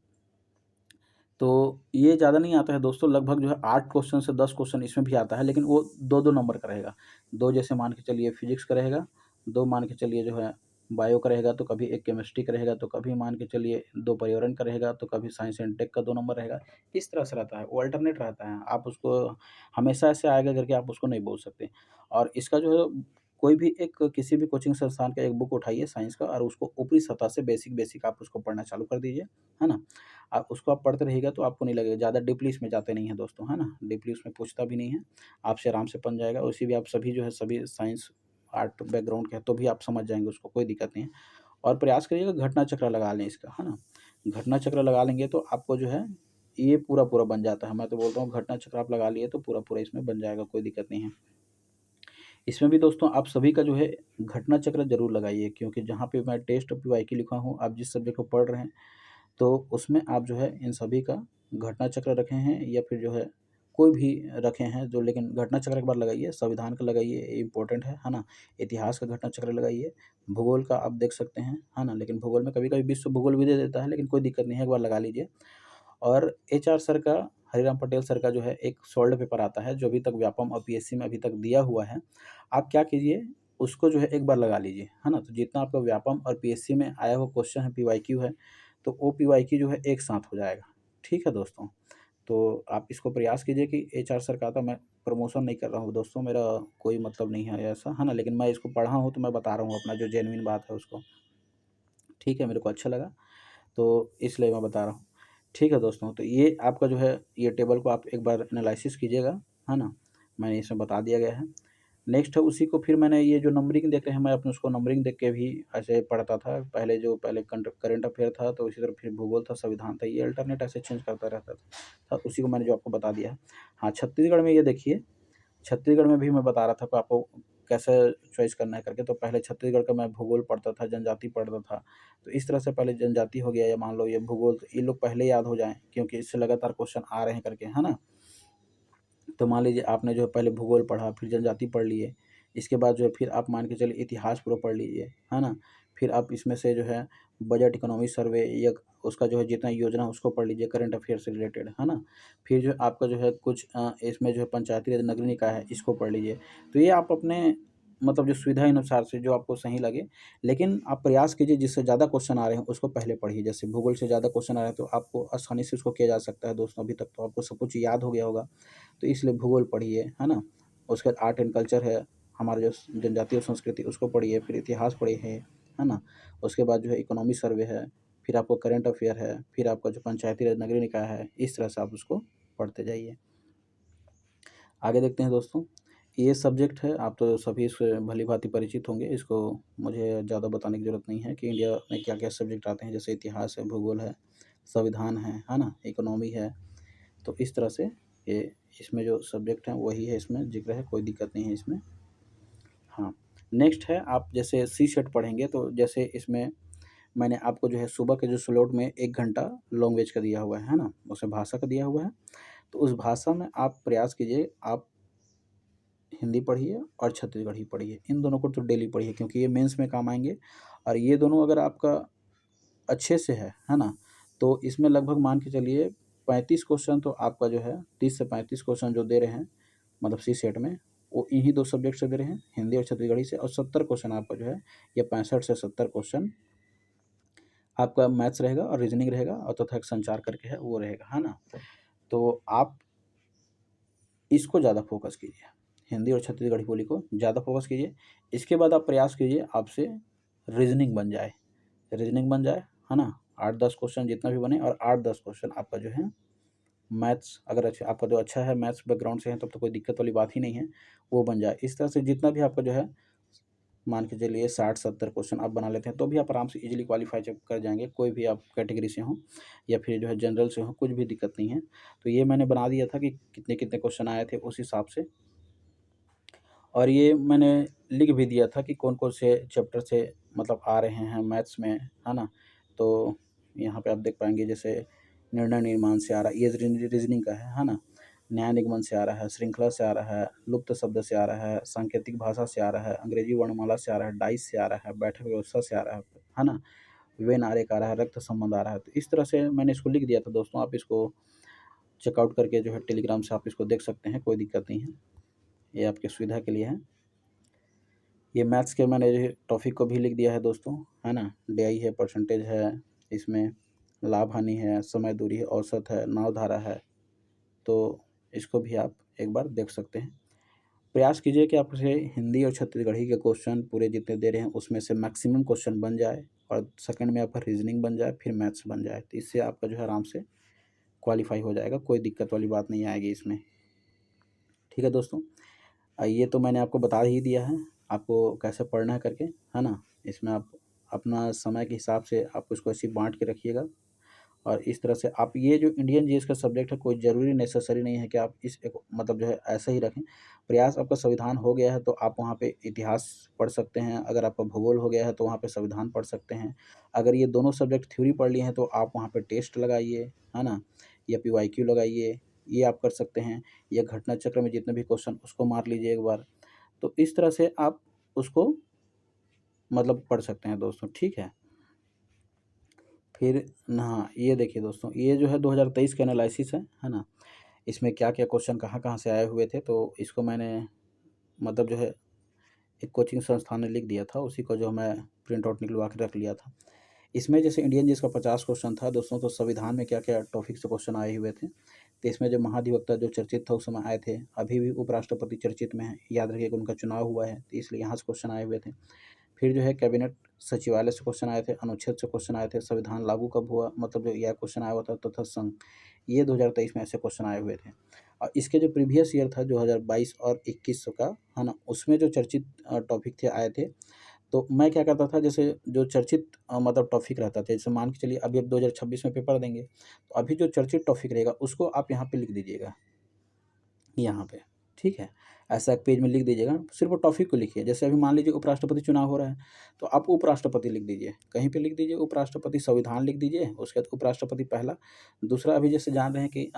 तो ये ज़्यादा नहीं आता है दोस्तों, लगभग जो है 8 क्वेश्चन से 10 क्वेश्चन इसमें भी आता है, लेकिन वो 2-2 नंबर का रहेगा। 2 जैसे मान के चलिए फिजिक्स का रहेगा, 2 मान के चलिए जो है बायो का रहेगा, तो कभी एक केमिस्ट्री का रहेगा, तो कभी मान के चलिए 2 पर्यावरण का रहेगा, तो कभी साइंस एंड टेक का 2 नंबर रहेगा। इस तरह से रहता है, वो अल्टरनेट रहता है। आप उसको हमेशा ऐसे आएगा करके आप उसको नहीं बोल सकते। और इसका जो है कोई भी एक किसी भी कोचिंग संस्थान का एक बुक उठाइए साइंस का, और उसको ऊपरी सतह से बेसिक आप उसको पढ़ना चालू कर दीजिए, है ना? उसको आप पढ़ते रहिएगा तो आपको नहीं लगेगा, ज़्यादा डीपली इसमें जाते नहीं हैं दोस्तों, है ना? डीपली उसमें पूछता भी नहीं है, आपसे आराम से बन जाएगा। वैसे भी आप सभी जो है सभी साइंस, आर्ट बैकग्राउंड के हैं, तो भी आप समझ जाएँगे उसको, कोई दिक्कत नहीं है। और प्रयास करिएगा घटना चक्र लगा लें इसका, है ना? घटना चक्र लगा लेंगे तो आपको जो है ये पूरा-पूरा बन जाता है। मैं तो बोलता हूँ घटना चक्र आप लगा लिए तो पूरा-पूरा इसमें बन जाएगा, कोई दिक्कत नहीं है। इसमें भी दोस्तों आप सभी का जो है घटना चक्र ज़रूर लगाइए, क्योंकि जहाँ पे मैं टेस्ट और पीवाईक्यू लिखा हूँ, आप जिस सब्जेक्ट को पढ़ रहे हैं, तो उसमें आप जो है इन सभी का घटना चक्र रखे हैं, या फिर जो है कोई भी रखे हैं जो, लेकिन घटना चक्र एक बार लगाइए, संविधान का लगाइए, ये इम्पोर्टेंट है ना? इतिहास का घटना चक्र लगाइए, भूगोल का आप देख सकते हैं, है ना? लेकिन भूगोल में कभी-कभी विश्व भूगोल भी दे देता है, लेकिन कोई दिक्कत नहीं है, एक बार लगा लीजिए। और एचआर सर का, हरिराम पटेल सर का जो है एक सॉल्व्ड पेपर आता है, जो अभी तक व्यापम और पीएससी में अभी तक दिया हुआ है। आप क्या कीजिए, उसको जो है एक बार लगा लीजिए, है ना? तो जितना आपका व्यापम और पीएससी में आया हुआ क्वेश्चन है, पीवाईक्यू है, तो वो पीवाईक्यू जो है एक साथ हो जाएगा। ठीक है दोस्तों? तो आप इसको प्रयास कीजिए कि एचआर सर का आता, मैं प्रमोशन नहीं कर रहा हूँ दोस्तों, मेरा कोई मतलब नहीं है ऐसा, है ना? लेकिन मैं इसको पढ़ा हूँ तो मैं बता रहा हूँ अपना जो जेनुइन बात है उसको। ठीक है, मेरे को अच्छा लगा, तो इसलिए मैं बता रहा हूँ। ठीक है दोस्तों, तो ये आपका जो है ये टेबल को आप एक बार एनालिसिस कीजिएगा, है ना? मैंने इसमें बता दिया गया है। नेक्स्ट है उसी को फिर मैंने ये जो नंबरिंग देख रहे हैं, मैं अपने उसको नंबरिंग देख के भी ऐसे पढ़ता था। पहले करंट अफ़ेयर था, तो इसी तरह फिर भूगोल था, संविधान था, ये अल्टरनेट ऐसे चेंज करता रहता था। उसी को मैंने जो आपको बता दिया है। हाँ, छत्तीसगढ़ में ये देखिए, छत्तीसगढ़ में भी मैं बता रहा था कि आपको कैसे चॉइस करना है करके। तो पहले छत्तीसगढ़ का मैं भूगोल पढ़ता था, जनजाति पढ़ता था। तो इस तरह से पहले जनजाति हो गया, या मान लो ये भूगोल, तो ये लोग पहले याद हो जाएँ, क्योंकि इससे लगातार क्वेश्चन आ रहे हैं करके, है ना? तो मान लीजिए आपने जो है पहले भूगोल पढ़ा, फिर जनजाति पढ़ लिए, इसके बाद जो है फिर आप मान के चलिए इतिहास पूरा पढ़ लीजिए, है ना? फिर आप इसमें से जो है बजट, इकोनॉमी सर्वे, या उसका जो है जितना योजना उसको पढ़ लीजिए, करंट अफेयर से रिलेटेड, है ना? फिर जो आपका जो है कुछ इसमें जो है पंचायती राज नगरीय निकाय है, इसको पढ़ लीजिए। तो ये आप अपने मतलब जो सुविधा अनुसार से जो आपको सही लगे, लेकिन आप प्रयास कीजिए जिससे ज़्यादा क्वेश्चन आ रहे हैं उसको पहले पढ़िए। जैसे भूगोल से ज़्यादा क्वेश्चन आ रहा है तो आपको आसानी से उसको किया जा सकता है दोस्तों, अभी तक तो आपको सब कुछ याद हो गया होगा। तो इसलिए भूगोल पढ़िए, है ना? उसके बाद आर्ट एंड कल्चर है, हमारा जो जनजातीय संस्कृति, उसको पढ़िए, फिर इतिहास पढ़िए, है ना? उसके बाद जो है इकोनॉमी सर्वे है, फिर आपको करंट अफेयर है, फिर आपका जो पंचायती राज नगरीय निकाय है, इस तरह से आप उसको पढ़ते जाइए। आगे देखते हैं दोस्तों, ये सब्जेक्ट है, आप तो सभी इससे भली-भाँति परिचित होंगे, इसको मुझे ज़्यादा बताने की ज़रूरत नहीं है कि इंडिया में क्या-क्या सब्जेक्ट आते हैं, जैसे इतिहास है, भूगोल है, संविधान है ना? इकोनॉमी है। तो इस तरह से ये इसमें जो सब्जेक्ट हैं वही है, इसमें ज़िक्र है, कोई दिक्कत नहीं है इसमें। हाँ, नेक्स्ट है, आप जैसे सी-सेट पढ़ेंगे, तो जैसे इसमें मैंने आपको जो है सुबह के जो स्लॉट में 1 घंटा लैंग्वेज का दिया हुआ है ना? उसमें भाषा का दिया हुआ है। तो उस भाषा में आप प्रयास कीजिए, आप हिंदी पढ़िए और छत्तीसगढ़ी पढ़िए। इन दोनों को तो डेली पढ़िए, क्योंकि ये मेंस में काम आएँगे। और ये दोनों अगर आपका अच्छे से है ना? तो इसमें लगभग मान के चलिए 35 क्वेश्चन तो आपका जो है 30 से 35 क्वेश्चन जो दे रहे हैं, मतलब सी सेट में, वो इन्हीं 2 सब्जेक्ट से दे रहे हैं, हिंदी और छत्तीसगढ़ी से। और 70 क्वेश्चन आपका जो है, ये 65 से 70 क्वेश्चन आपका मैथ्स रहेगा, और रीज़निंग रहेगा, और तथा एक संचार करके है वो रहेगा, है ना? तो आप इसको ज़्यादा फ़ोकस कीजिए, हिंदी और छत्तीसगढ़ी बोली को ज़्यादा फ़ोकस कीजिए। इसके बाद आप प्रयास कीजिए आपसे रीज़निंग बन जाए, रीज़निंग बन जाए, है ना? 8-10 क्वेश्चन जितना भी बने, और 8-10 क्वेश्चन आपका जो है मैथ्स, अगर अच्छा आपका जो अच्छा है, मैथ्स बैकग्राउंड से है, तब तो कोई दिक्कत वाली बात ही नहीं है, वो बन जाए। इस तरह से जितना भी आपका जो है मान के चलिए 60-70 क्वेश्चन आप बना लेते हैं तो भी आप आराम से इजीली क्वालीफाई जब कर जाएंगे, कोई भी आप कैटेगरी से हो या फिर जो है जनरल से हो, कुछ भी दिक्कत नहीं है। तो ये मैंने बना दिया था कि कितने कितने क्वेश्चन आए थे उस हिसाब से, और ये मैंने लिख भी दिया था कि कौन कौन से चैप्टर से मतलब आ रहे हैं मैथ्स में, है ना। तो यहाँ पे आप देख पाएंगे जैसे निर्णय निर्माण से आ रहा है, ये रीजनिंग का है ना। न्याय निगमन से आ रहा है, श्रृंखला से आ रहा है, लुप्त शब्द से आ रहा है, सांकेतिक भाषा से आ रहा है, अंग्रेजी वर्णमाला से आ रहा है, डाइस से आ रहा है, बैठक व्यवस्था से आ रहा है ना, वेन आरेख आ रहा है, रक्त संबंध आ रहा है। तो इस तरह से मैंने इसको लिख दिया था दोस्तों, आप इसको चेकआउट करके जो है टेलीग्राम से आप इसको देख सकते हैं, कोई दिक्कत नहीं है, ये आपकी सुविधा के लिए है। ये मैथ्स के मैंने टॉपिक को भी लिख दिया है दोस्तों, है ना। DI है, परसेंटेज है, इसमें लाभ हानि है, समय दूरी है, औसत है, नाव धारा है, तो इसको भी आप एक बार देख सकते हैं। प्रयास कीजिए कि आपसे हिंदी और छत्तीसगढ़ी के क्वेश्चन पूरे जितने दे रहे हैं उसमें से मैक्सिमम क्वेश्चन बन जाए, और सेकंड में आपका रीजनिंग बन जाए, फिर मैथ्स बन जाए, तो इससे आपका जो है आराम से क्वालिफाई हो जाएगा, कोई दिक्कत वाली बात नहीं आएगी इसमें। ठीक है दोस्तों, ये तो मैंने आपको बता ही दिया है आपको कैसे पढ़ना है करके, है ना। इसमें आप अपना समय के हिसाब से आप उसको ऐसे बांट के रखिएगा, और इस तरह से आप ये जो इंडियन जीएस का सब्जेक्ट है, कोई ज़रूरी नेसेसरी नहीं है कि आप इस एक मतलब जो है ऐसे ही रखें। प्रयास आपका संविधान हो गया है तो आप वहाँ पे इतिहास पढ़ सकते हैं, अगर आपका भूगोल हो गया है तो वहाँ पे संविधान पढ़ सकते हैं। अगर ये दोनों सब्जेक्ट थ्योरी पढ़ लिए हैं तो आप वहाँ पे टेस्ट लगाइए, है ना, या PYQ लगाइए, ये आप कर सकते हैं। या घटना चक्र में जितने भी क्वेश्चन उसको मार लीजिए एक बार। तो इस तरह से आप उसको मतलब पढ़ सकते हैं दोस्तों, ठीक है। फिर हाँ, ये देखिए दोस्तों, ये जो है 2023 का एनालिसिस है ना। इसमें क्या-क्या क्वेश्चन कहाँ-कहाँ से आए हुए थे, तो इसको मैंने मतलब जो है एक कोचिंग संस्थान ने लिख दिया था, उसी को जो मैं प्रिंट आउट निकलवा के रख लिया था। इसमें जैसे इंडियन जीएस का 50 क्वेश्चन था दोस्तों, तो संविधान में क्या-क्या टॉपिक से क्वेश्चन आए हुए थे। तो इसमें जो महाधिवक्ता जो चर्चित था उस समय आए थे, अभी भी उपराष्ट्रपति चर्चित में हैं, याद रखिए कि उनका चुनाव हुआ है, तो इसलिए यहाँ से क्वेश्चन आए हुए थे। फिर जो है कैबिनेट सचिवालय से क्वेश्चन आए थे, अनुच्छेद से क्वेश्चन आए थे, संविधान लागू कब हुआ, मतलब जो यह क्वेश्चन आया हुआ था तथा संघ, ये 2023 में ऐसे क्वेश्चन आए हुए थे। और इसके जो प्रीवियस ईयर था 2022 और 21 का, है ना, उसमें जो चर्चित टॉपिक थे आए थे। तो मैं क्या करता था, जैसे जो चर्चित मतलब टॉपिक रहता था, जैसे मान के चलिए अभी आप 2026 में पेपर देंगे, तो अभी जो चर्चित टॉपिक रहेगा उसको आप यहाँ पे लिख दीजिएगा, यहाँ पे, ठीक है। ऐसा एक पेज में लिख दीजिएगा, सिर्फ वो टॉपिक को लिखिए। जैसे अभी मान लीजिए उपराष्ट्रपति चुनाव हो रहा है, तो आप उपराष्ट्रपति लिख दीजिए, कहीं पे लिख दीजिए उपराष्ट्रपति, संविधान लिख दीजिए, उसके बाद उपराष्ट्रपति पहला। दूसरा, अभी जैसे जान रहे हैं कि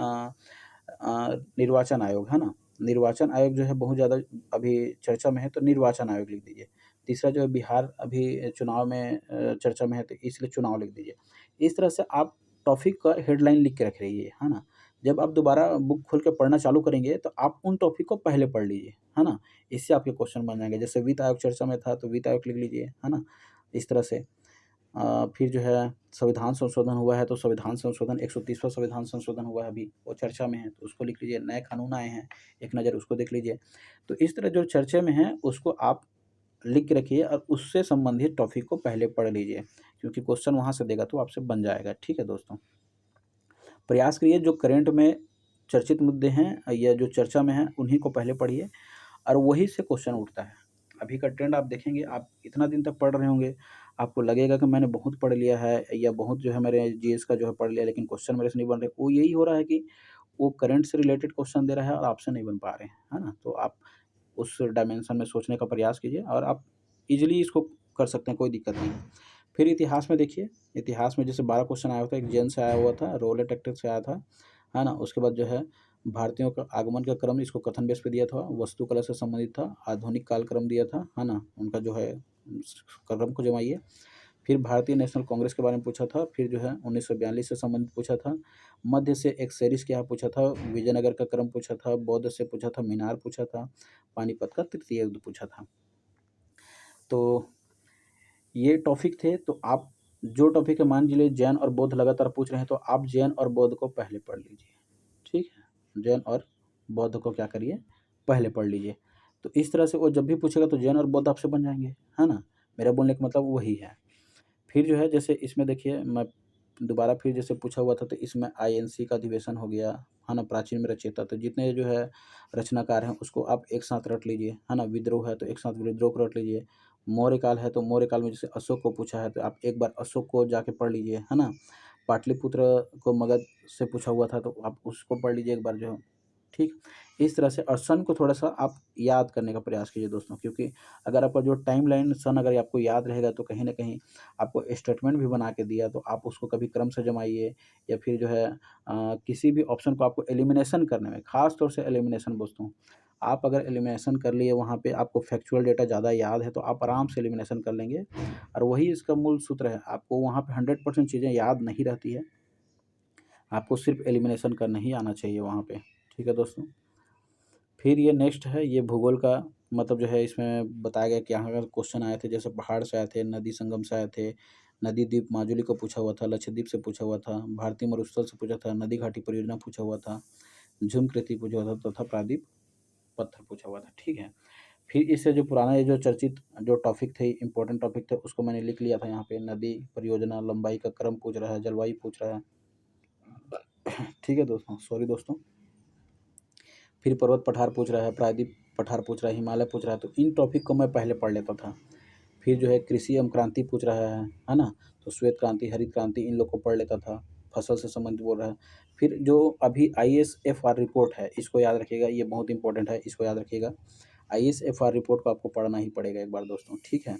निर्वाचन आयोग, है ना, निर्वाचन आयोग जो है बहुत ज़्यादा अभी चर्चा में है, तो निर्वाचन आयोग लिख दीजिए। तीसरा जो है बिहार अभी चुनाव में चर्चा में है, तो इसलिए चुनाव लिख दीजिए। इस तरह से आप टॉपिक का हेडलाइन लिख के रख रखिए, है ना। जब आप दोबारा बुक खोल के पढ़ना चालू करेंगे तो आप उन टॉपिक को पहले पढ़ लीजिए, है ना। इससे आपके क्वेश्चन बन जाएँगे। जैसे वित्त आयोग चर्चा में था तो वित्त आयोग लिख लीजिए, है ना। इस तरह से फिर जो है संविधान संशोधन हुआ है तो संविधान संशोधन 130वां संविधान संशोधन हुआ है अभी, वो चर्चा में है तो उसको लिख लीजिए। नए कानून आए हैं, एक नज़र उसको देख लीजिए। तो इस तरह जो चर्चा में है उसको आप लिख के रखिए और उससे संबंधित टॉपिक को पहले पढ़ लीजिए, क्योंकि क्वेश्चन वहाँ से देगा तो आपसे बन जाएगा, ठीक है दोस्तों। प्रयास करिए जो करंट में चर्चित मुद्दे हैं या जो चर्चा में हैं उन्हीं को पहले पढ़िए, और वहीं से क्वेश्चन उठता है। अभी का ट्रेंड आप देखेंगे, आप इतना दिन तक पढ़ रहे होंगे, आपको लगेगा कि मैंने बहुत पढ़ लिया है या बहुत जो है मेरे जीएस का जो है पढ़ लिया, लेकिन क्वेश्चन मेरे से नहीं बन रहे। वो यही हो रहा है कि वो करंट से रिलेटेड क्वेश्चन दे रहा है और आपसे नहीं बन पा रहे हैं, है ना। तो आप उस डायमेंशन में सोचने का प्रयास कीजिए और आप ईज़िली इसको कर सकते हैं, कोई दिक्कत नहीं है। फिर इतिहास में देखिए, इतिहास में जैसे 12 क्वेश्चन आया हुआ था, एक जैन से आया हुआ था, रोलेट एक्टर से आया था, है ना। उसके बाद जो है भारतीयों का आगमन का क्रम, इसको कथन बेस पे दिया था, वास्तुकला से संबंधित था, आधुनिक काल क्रम दिया था, है ना, उनका जो है क्रम को जमाइए। फिर भारतीय नेशनल कांग्रेस के बारे में पूछा था, फिर जो है 1942 से संबंधित पूछा था, मध्य से एक सेरिस क्या पूछा था, विजयनगर का क्रम पूछा था, बौद्ध से पूछा था, मीनार पूछा था, पानीपत का तृतीय युद्ध पूछा था। तो ये टॉपिक थे। तो आप जो टॉपिक है, मान लीजिए जैन और बौद्ध लगातार पूछ रहे हैं तो आप जैन और बौद्ध को पहले पढ़ लीजिए, ठीक है। जैन और बौद्ध को क्या करिए, पहले पढ़ लीजिए। तो इस तरह से वो जब भी पूछेगा तो जैन और बौद्ध आपसे बन जाएंगे, है ना। मेरा बोलने का मतलब वही है। फिर जो है जैसे इसमें देखिए, मैं दोबारा फिर जैसे पूछा हुआ था तो इसमें आईएनसी का अधिवेशन हो गया, है ना, प्राचीन में रचयिता, तो जितने जो है रचनाकार हैं उसको आप एक साथ रट लीजिए, है ना। विद्रोह है तो एक साथ विद्रोह को रट लीजिए। मौर्यकाल है तो मौर्यकाल में जैसे अशोक को पूछा है तो आप एक बार अशोक को जाके पढ़ लीजिए, है ना। पाटलिपुत्र को मगध से पूछा हुआ था तो आप उसको पढ़ लीजिए एक बार जो है, ठीक। इस तरह से और सन को थोड़ा-सा आप याद करने का प्रयास कीजिए दोस्तों, क्योंकि अगर आपका जो टाइमलाइन सन अगर आपको याद रहेगा तो कहीं न कहीं आपको स्टेटमेंट भी बना के दिया तो आप उसको कभी क्रम से जमाइए या फिर जो है किसी भी ऑप्शन को आपको एलिमिनेशन करने में, ख़ास तौर से एलिमिनेशन दोस्तों, आप अगर एलिमिनेशन कर लिए वहाँ पे आपको फैक्चुअल डेटा ज़्यादा याद है तो आप आराम से एलिमिनेशन कर लेंगे और वही इसका मूल सूत्र है। आपको वहाँ पे 100% चीज़ें याद नहीं रहती है, आपको सिर्फ़ एलिमिनेशन करना ही आना चाहिए वहाँ पे, ठीक है दोस्तों। फिर ये नेक्स्ट है, ये भूगोल का मतलब जो है इसमें बताया गया कि यहाँ अगर क्वेश्चन आए थे जैसे पहाड़ से आए थे, नदी संगम से आए थे, नदी द्वीप माजुली को पूछा हुआ था, लक्षद्वीप से पूछा हुआ था, भारतीय मरुस्थल से पूछा था, नदी घाटी परियोजना पूछा हुआ था, झुमकृति पूछा हुआ था तथा प्रायद्वीप पत्थर पूछा हुआ था, ठीक है। फिर इससे जो पुराना ये जो चर्चित जो टॉपिक थे, इम्पोर्टेंट टॉपिक थे उसको मैंने लिख लिया था यहाँ पे, नदी परियोजना, लंबाई का क्रम पूछ रहा है, जलवायु पूछ रहा है, ठीक है दोस्तों, सॉरी दोस्तों। फिर पर्वत पठार पूछ रहा है, प्रायद्वीप पठार पूछ रहा है, हिमालय पूछ रहा है, तो इन टॉपिक को मैं पहले पढ़ लेता था। फिर जो है कृषि एवं क्रांति पूछ रहा है ना? तो श्वेत क्रांति, हरित क्रांति इन लोग को पढ़ लेता था। फसल से संबंधित बोल रहा है। फिर जो अभी आईएसएफआर रिपोर्ट है, इसको याद रखिएगा, ये बहुत इंपॉर्टेंट है, इसको याद रखिएगा। आईएसएफआर रिपोर्ट को आपको पढ़ना ही पड़ेगा एक बार दोस्तों, ठीक है?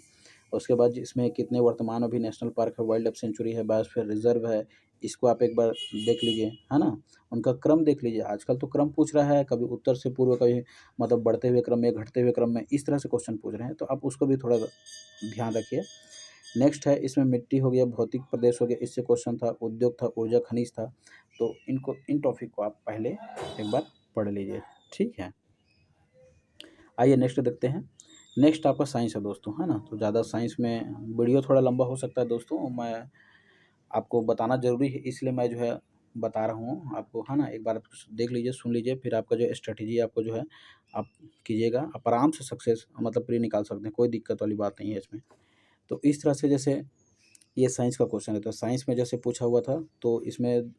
उसके बाद इसमें कितने वर्तमान अभी नेशनल पार्क है, वाइल्ड लाइफ सेंचुरी है, बायोस्फीयर रिजर्व है, इसको आप एक बार देख लीजिए, है ना? उनका क्रम देख लीजिए, आजकल तो क्रम पूछ रहा है, कभी उत्तर से पूर्व, कभी मतलब बढ़ते हुए क्रम में, घटते हुए क्रम में, इस तरह से क्वेश्चन पूछ रहे हैं, तो आप उसको भी थोड़ा ध्यान रखिए। नेक्स्ट है, इसमें मिट्टी हो गया, भौतिक प्रदेश हो गया, इससे क्वेश्चन था, उद्योग था, ऊर्जा खनिज था, तो इनको इन टॉपिक को आप पहले एक बार पढ़ लीजिए, ठीक है। आइए नेक्स्ट देखते हैं। नेक्स्ट आपका साइंस है दोस्तों, है ना? तो ज़्यादा साइंस में वीडियो थोड़ा लंबा हो सकता है दोस्तों, मैं आपको बताना ज़रूरी है इसलिए मैं जो है बता रहा हूँ आपको, है ना? एक बार आप देख लीजिए, सुन लीजिए, फिर आपका जो स्ट्रैटेजी आपको जो है आप कीजिएगा, आप आराम से सक्सेस मतलब प्री निकाल सकते हैं, कोई दिक्कत वाली बात नहीं है इसमें। तो इस तरह से जैसे ये साइंस का क्वेश्चन है, तो साइंस में जैसे पूछा हुआ था तो इसमें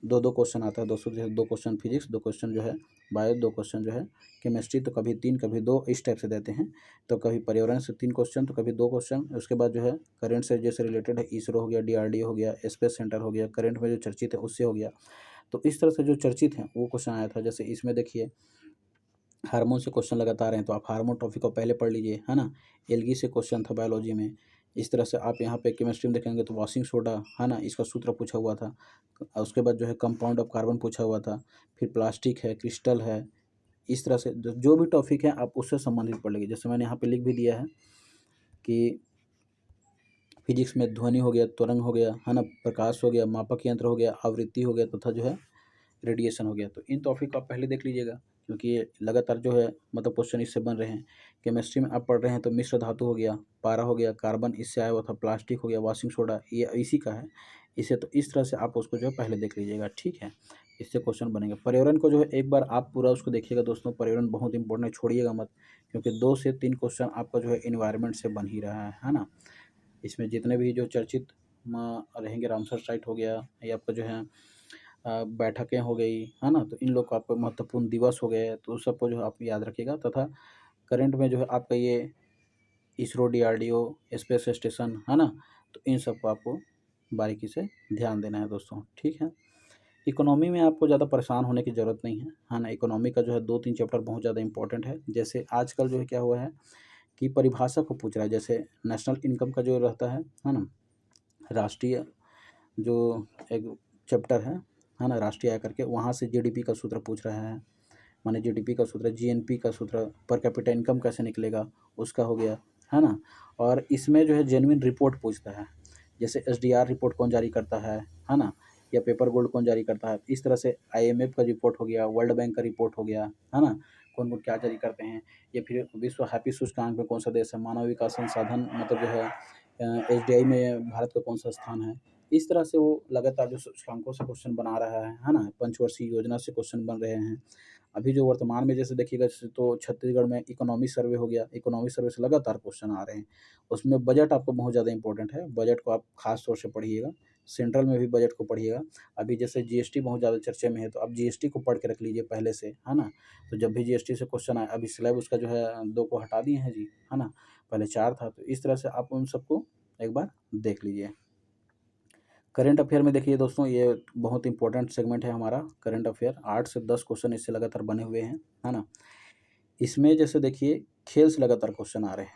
2-2 क्वेश्चन आता है दोस्तों, जैसे 2 क्वेश्चन फिजिक्स, 2 क्वेश्चन जो है बायो, 2 क्वेश्चन जो है केमिस्ट्री, तो कभी 3 कभी 2 इस टाइप से देते हैं। तो कभी पर्यावरण से 3 क्वेश्चन तो कभी 2 क्वेश्चन, उसके बाद जो है करंट से जैसे रिलेटेड है, इसरो हो गया, डीआरडीओ हो गया, स्पेस सेंटर हो गया, करंट में जो चर्चित है उससे हो गया। तो इस तरह से जो चर्चित हैं वो क्वेश्चन आया था। जैसे इसमें देखिए हार्मोन से क्वेश्चन लगातार हैं तो आप हार्मोन टॉपिक को पहले पढ़ लीजिए, है ना? एल्गी से क्वेश्चन था बायोलॉजी में। इस तरह से आप यहाँ पे केमिस्ट्री में देखेंगे तो वॉशिंग सोडा, है ना? इसका सूत्र पूछा हुआ था। उसके बाद जो है कंपाउंड ऑफ कार्बन पूछा हुआ था। फिर प्लास्टिक है, क्रिस्टल है, इस तरह से जो भी टॉपिक है आप उससे संबंधित पढ़ लीजिए। जैसे मैंने यहाँ पे लिख भी दिया है कि फिजिक्स में ध्वनि हो गया, त्वरंग हो गया, है ना? प्रकाश हो गया, मापक यंत्र हो गया, आवृत्ति हो गया तथा जो है रेडिएशन हो गया। तो इन टॉपिक को आप पहले देख लीजिएगा, क्योंकि ये लगातार जो है मतलब क्वेश्चन इससे बन रहे हैं। केमिस्ट्री में आप पढ़ रहे हैं तो मिश्र धातु हो गया, पारा हो गया, कार्बन इससे आया हुआ था, प्लास्टिक हो गया, वॉशिंग सोडा ये इसी का है। इसे तो इस तरह से आप उसको जो है पहले देख लीजिएगा, ठीक है? इससे क्वेश्चन बनेंगे। पर्यावरण को जो है एक बार आप पूरा उसको देखिएगा दोस्तों, पर्यावरण बहुत इंपॉर्टेंट है, छोड़िएगा मत, क्योंकि 2 से 3 क्वेश्चन आपका जो है एनवायरनमेंट से बन ही रहा है ना? इसमें जितने भी जो चर्चित रहेंगे, रामसर साइट हो गया, ये आपका जो है बैठकें हो गई, है ना? तो इन लोग को आपको महत्वपूर्ण दिवस हो गए, तो उस सबको जो है आप याद रखिएगा, तथा करंट में जो है आपका ये इसरो, डीआरडीओ, स्पेस स्टेशन, है ना? तो इन सबको आपको बारीकी से ध्यान देना है दोस्तों, ठीक है? इकोनॉमी में आपको ज़्यादा परेशान होने की ज़रूरत नहीं है ना? इकोनॉमी का जो है 2-3 चैप्टर बहुत ज़्यादा इंपॉर्टेंट है। जैसे आजकल जो है क्या हुआ है कि परिभाषा को पूछ रहा है, जैसे नेशनल इनकम का जो रहता है ना? राष्ट्रीय जो एक चैप्टर है ना? राष्ट्रीय आय करके, वहाँ से जीडीपी का सूत्र पूछ रहा है। माने जीडीपी का सूत्र, जीएनपी का सूत्र, पर कैपिटा इनकम कैसे निकलेगा, उसका हो गया, है ना? और इसमें जो है जेन्युइन रिपोर्ट पूछता है, जैसे एसडीआर रिपोर्ट कौन जारी करता है ना? या पेपर गोल्ड कौन जारी करता है? इस तरह से आईएमएफ का रिपोर्ट हो गया, वर्ल्ड बैंक का रिपोर्ट हो गया, है ना? कौन-कौन क्या जारी करते हैं? या फिर विश्व हैप्पी सूचकांक में कौन-सा देश है? मानव विकास संसाधन मतलब जो है एसडीआई में भारत का कौन-सा स्थान है? इस तरह से वो लगातार जो सूचकांकों से क्वेश्चन बना रहा है ना? पंचवर्षीय योजना से क्वेश्चन बन रहे हैं। अभी जो वर्तमान में जैसे देखिएगा, जैसे तो छत्तीसगढ़ में इकोनॉमी सर्वे हो गया, इकोनॉमी सर्वे से लगातार क्वेश्चन आ रहे हैं। उसमें बजट आपको बहुत ज़्यादा इंपॉर्टेंट है, बजट को आप खास तौर से पढ़िएगा, सेंट्रल में भी बजट को पढ़िएगा। अभी जैसे जीएसटी बहुत ज़्यादा चर्चे में है, तो आप जीएसटी को पढ़ के रख लीजिए पहले से, है ना। तो जब भी जीएसटी से क्वेश्चन आए, अभी स्लैब उसका जो है 2 को हटा दिए हैं जी, है ना, पहले 4 था। तो इस तरह से आप उन सबको एक बार देख लीजिए। करंट अफेयर में देखिए दोस्तों, ये बहुत इंपॉर्टेंट सेगमेंट है हमारा करंट अफेयर। 8 से 10 क्वेश्चन इससे लगातार बने हुए हैं, है ना। इसमें जैसे देखिए खेल से लगातार क्वेश्चन आ रहे हैं,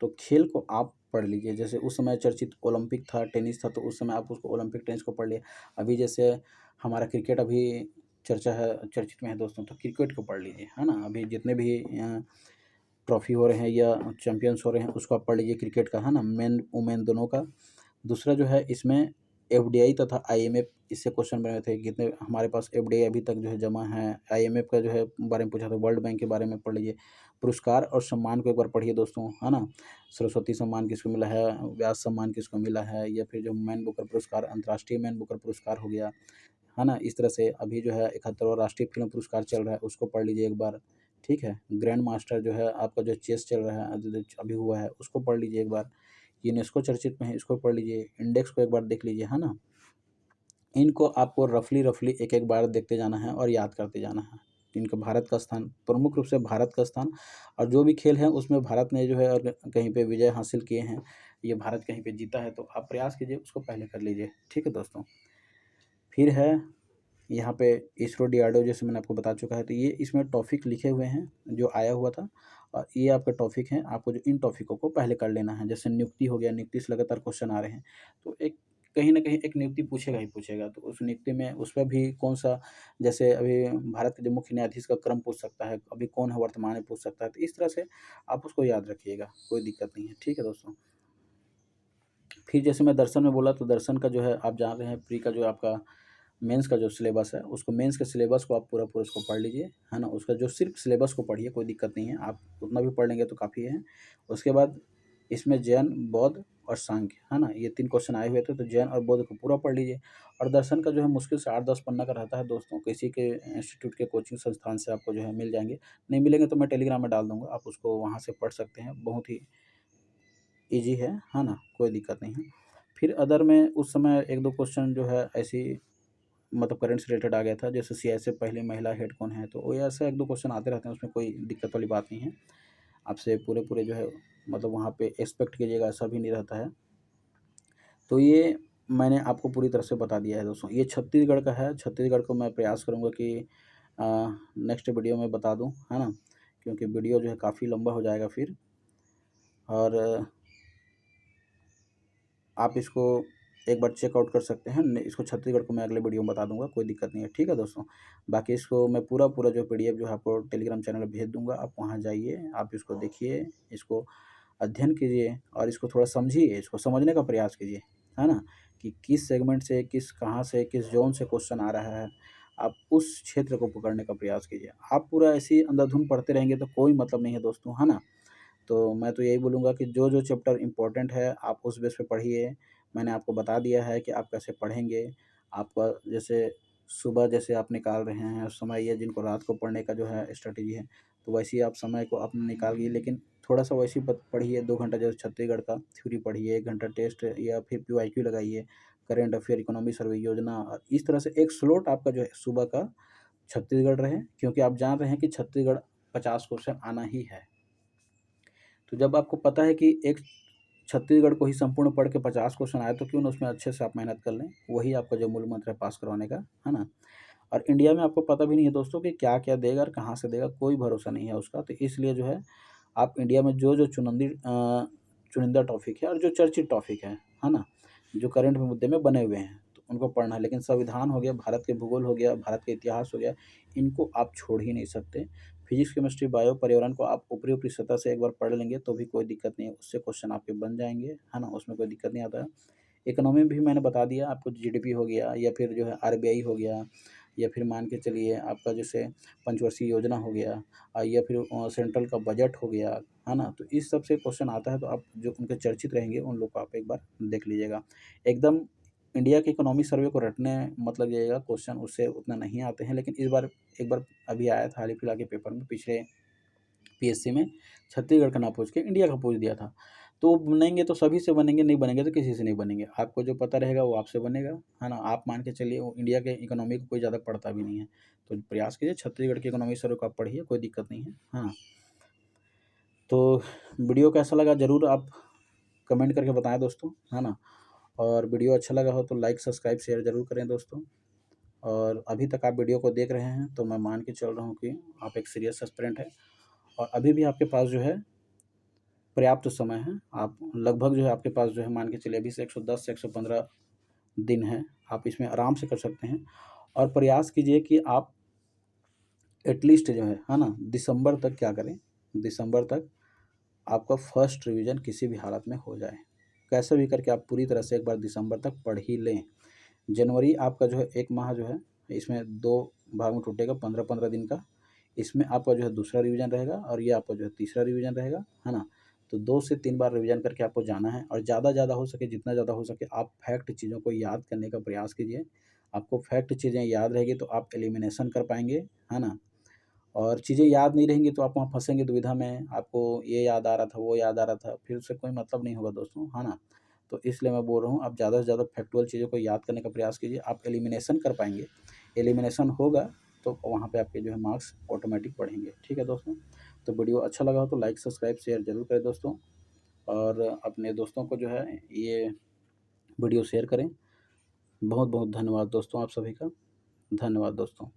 तो खेल को आप पढ़ लीजिए। जैसे उस समय चर्चित ओलंपिक था, टेनिस था, तो उस समय आप उसको ओलंपिक टेनिस को पढ़ लिए। अभी जैसे हमारा क्रिकेट अभी चर्चित में है दोस्तों, तो क्रिकेट को पढ़ लीजिए, है ना। अभी जितने भी ट्रॉफी हो रहे हैं या चैंपियंस हो रहे हैं, उसको आप पढ़ लीजिए क्रिकेट का, है ना, मेन वुमेन दोनों का। दूसरा जो है इसमें एफडीआई तथा आईएमएफ, इससे क्वेश्चन बने थे, कितने हमारे पास एफडीआई अभी तक जो है जमा है। आईएमएफ का जो है बारे में पूछा था, वर्ल्ड बैंक के बारे में पढ़ लीजिए। पुरस्कार और सम्मान को एक बार पढ़िए दोस्तों, है ना। सरस्वती सम्मान किसको मिला है, व्यास सम्मान किसको मिला है, या फिर जो मैन बुकर पुरस्कार, अंतर्राष्ट्रीय मैन बुकर पुरस्कार हो गया, है ना। इस तरह से अभी जो है 71वां राष्ट्रीय फिल्म पुरस्कार चल रहा है, उसको पढ़ लीजिए एक बार, ठीक है। ग्रैंड मास्टर जो है आपका जो चेस चल रहा है, अभी हुआ है, उसको पढ़ लीजिए एक बार। यूनेस्को चर्चित में है, इसको पढ़ लीजिए। इंडेक्स को एक बार देख लीजिए, है ना। इनको आपको रफली एक बार देखते जाना है और याद करते जाना है। इनका भारत का स्थान, प्रमुख रूप से भारत का स्थान, और जो भी खेल है उसमें भारत ने जो है अगर कहीं पे विजय हासिल किए हैं, ये भारत कहीं पे जीता है, तो आप प्रयास कीजिए उसको पहले कर लीजिए, ठीक है दोस्तों। फिर है यहाँ पे इसरो डीआरडीओ, जैसे मैंने आपको बता चुका है। तो ये इसमें टॉपिक लिखे हुए हैं जो आया हुआ था, और ये आपका टॉपिक है। आपको जो इन टॉपिकों को पहले कर लेना है। जैसे नियुक्ति हो गया, नियुक्ति से लगातार क्वेश्चन आ रहे हैं, तो एक कहीं न कहीं एक नियुक्ति पूछेगा ही पूछेगा। तो उस नियुक्ति में उस पर भी कौन-सा, जैसे अभी भारत के जो मुख्य न्यायाधीश का क्रम पूछ सकता है, अभी कौन है वर्तमान में पूछ सकता है। तो इस तरह से आप उसको याद रखिएगा, कोई दिक्कत नहीं है, ठीक है दोस्तों। फिर जैसे मैं दर्शन में बोला, तो दर्शन का जो है आप जान रहे हैं, प्री का जो आपका मेंस का जो सिलेबस है, उसको मेंस के सिलेबस को आप पूरा उसको पढ़ लीजिए, है ना। उसका जो सिर्फ सिलेबस को पढ़िए, कोई दिक्कत नहीं है, आप उतना भी पढ़ लेंगे तो काफ़ी है। उसके बाद इसमें जैन, बौद्ध और सांख्य, है ना, ये 3 क्वेश्चन आए हुए थे, तो जैन और बौद्ध को पूरा पढ़ लीजिए। और दर्शन का जो है मुश्किल से 8-10 पन्ना का रहता है दोस्तों, किसी के इंस्टीट्यूट के कोचिंग संस्थान से आपको जो है मिल जाएँगे। नहीं मिलेंगे तो मैं टेलीग्राम में डाल दूँगा, आप उसको वहाँ से पढ़ सकते हैं, बहुत ही ईज़ी है ना, कोई दिक्कत नहीं है। फिर अदर में उस समय 1-2 क्वेश्चन जो है ऐसी, मतलब करंट से रिलेटेड आ गया था। जैसे सीआई से पहले महिला हेड कौन है, तो वो ऐसे 1-2 क्वेश्चन आते रहते हैं, उसमें कोई दिक्कत वाली बात नहीं है। आपसे पूरे जो है मतलब वहाँ पे एक्सपेक्ट कीजिएगा, ऐसा भी नहीं रहता है। तो ये मैंने आपको पूरी तरह से बता दिया है दोस्तों। ये छत्तीसगढ़ का है, छत्तीसगढ़ को मैं प्रयास करूँगा कि नेक्स्ट वीडियो में बता दूँ, है ना, क्योंकि वीडियो जो है काफ़ी लंबा हो जाएगा फिर। और आप इसको एक बार चेकआउट कर सकते हैं। इसको छत्तीसगढ़ को मैं अगले वीडियो में बता दूंगा, कोई दिक्कत नहीं है, ठीक है दोस्तों। बाकी इसको मैं पूरा जो पीडीएफ जो है आपको टेलीग्राम चैनल में भेज दूंगा, आप वहां जाइए, आप इसको देखिए, इसको अध्ययन कीजिए और इसको थोड़ा समझिए, इसको समझने का प्रयास कीजिए, है ना, कि किस सेगमेंट से, कहाँ से, किस जोन से क्वेश्चन आ रहा है। आप उस क्षेत्र को पकड़ने का प्रयास कीजिए। आप पूरा ऐसे ही अंधाधुंध पढ़ते रहेंगे तो कोई मतलब नहीं है दोस्तों, है ना। तो मैं तो यही बोलूँगा कि जो चैप्टर इम्पोर्टेंट है आप उस बेस पे पढ़िए। मैंने आपको बता दिया है कि आप कैसे पढ़ेंगे। आपका जैसे सुबह जैसे आप निकाल रहे हैं समय, या जिनको रात को पढ़ने का जो है स्ट्रैटेजी है, तो वैसे ही आप समय को अपना निकालिए। लेकिन थोड़ा-सा वैसे ही पढ़िए, 2 घंटा जैसे छत्तीसगढ़ का थ्योरी पढ़िए, 1 घंटा टेस्ट या फिर पीवाईक्यू लगाइए, करंट अफेयर, इकोनॉमी सर्वे, योजना, और इस तरह से एक स्लॉट आपका जो है सुबह का छत्तीसगढ़ रहे, क्योंकि आप जान रहे हैं कि छत्तीसगढ़ 50 क्वेश्चन आना ही है। तो जब आपको पता है कि एक छत्तीसगढ़ को ही संपूर्ण पढ़ के 50 क्वेश्चन आए, तो क्यों ना उसमें अच्छे से आप मेहनत कर लें। वही आपका जो मूल मंत्र है पास करवाने का, है ना। और इंडिया में आपको पता भी नहीं है दोस्तों कि क्या-क्या देगा और कहाँ से देगा, कोई भरोसा नहीं है उसका। तो इसलिए जो है आप इंडिया में जो चुनिंदा टॉपिक है और जो चर्चित टॉपिक है ना, जो करंट में मुद्दे में बने हुए हैं, तो उनको पढ़ना है। लेकिन संविधान हो गया, भारत के भूगोल हो गया, भारत का इतिहास हो गया, इनको आप छोड़ ही नहीं सकते। फिजिक्स, केमिस्ट्री, बायो, पर्यावरण को आप ऊपरी सतह से एक बार पढ़ लेंगे तो भी कोई दिक्कत नहीं है, उससे क्वेश्चन आपके बन जाएँगे, है ना, उसमें कोई दिक्कत नहीं आता है। इकोनॉमी भी मैंने बता दिया आपको, जीडीपी हो गया या फिर जो है आरबीआई हो गया, या फिर मान के चलिए आपका जैसे पंचवर्षीय योजना हो गया, या फिर सेंट्रल का बजट हो गया, है ना। तो इस सब से क्वेश्चन आता है, तो आप जो उनके चर्चित रहेंगे उन लोग को आप एक बार देख लीजिएगा। एकदम इंडिया के इकोनॉमी सर्वे को रटने मत लगिएगा, क्वेश्चन उससे उतना नहीं आते हैं। लेकिन इस बार एक बार अभी आया था हाल ही फिलहाल के पेपर में, पिछले पीएससी में छत्तीसगढ़ का ना पूछ के इंडिया का पूछ दिया था। तो बनेंगे तो सभी से बनेंगे, नहीं बनेंगे तो किसी से नहीं बनेंगे। आपको जो पता रहेगा वो आपसे बनेगा, है ना? आप मान के चलिए वो इंडिया के इकोनॉमी को कोई ज़्यादा पढ़ता भी नहीं है, तो प्रयास कीजिए छत्तीसगढ़ की इकोनॉमी सर को आप पढ़िए, कोई दिक्कत नहीं है, हाँ। तो वीडियो कैसा लगा ज़रूर आप कमेंट करके बताएं दोस्तों, है ना? और वीडियो अच्छा लगा हो तो लाइक, सब्सक्राइब, शेयर ज़रूर करें दोस्तों। और अभी तक आप वीडियो को देख रहे हैं तो मैं मान के चल रहा हूँ कि आप एक सीरियस एस्पिरेंट हैं और अभी भी आपके पास जो है पर्याप्त समय है। आप लगभग जो है आपके पास जो है मान के चलिए अभी से 110 से 115 दिन है, आप इसमें आराम से कर सकते हैं। और प्रयास कीजिए कि आप एटलीस्ट जो है ना, दिसंबर तक क्या करें, दिसंबर तक आपका फर्स्ट रिवीजन किसी भी हालत में हो जाए। कैसे भी करके आप पूरी तरह से एक बार दिसंबर तक पढ़ ही लें। जनवरी आपका जो है 1 माह जो है इसमें 2 भाग में टूटेगा, 15-15 दिन का। इसमें आपका जो है दूसरा रिवीजन रहेगा और ये आपका जो है तीसरा रिवीजन रहेगा, है ना? तो 2 से 3 बार रिवीजन करके आपको जाना है और ज़्यादा हो सके, जितना ज़्यादा हो सके आप फैक्ट चीज़ों को याद करने का प्रयास कीजिए। आपको फैक्ट चीज़ें याद रहेगी तो आप एलिमिनेशन कर पाएँगे, है ना? और चीज़ें याद नहीं रहेंगी तो आप वहाँ फँसेंगे दुविधा में, आपको ये याद आ रहा था, वो याद आ रहा था, फिर उससे कोई मतलब नहीं होगा दोस्तों, है ना? तो इसलिए मैं बोल रहा हूँ आप ज़्यादा से ज़्यादा फैक्चुअल चीज़ों को याद करने का प्रयास कीजिए, आप एलिमिनेशन कर पाएँगे। एलिमिनेशन होगा तो वहाँ पे आपके जो है मार्क्स ऑटोमेटिक बढ़ेंगे, ठीक है दोस्तों? तो वीडियो अच्छा लगा हो तो लाइक, सब्सक्राइब, शेयर ज़रूर करें दोस्तों और अपने दोस्तों को जो है ये वीडियो शेयर करें। बहुत-बहुत धन्यवाद दोस्तों आप सभी का। धन्यवाद दोस्तों।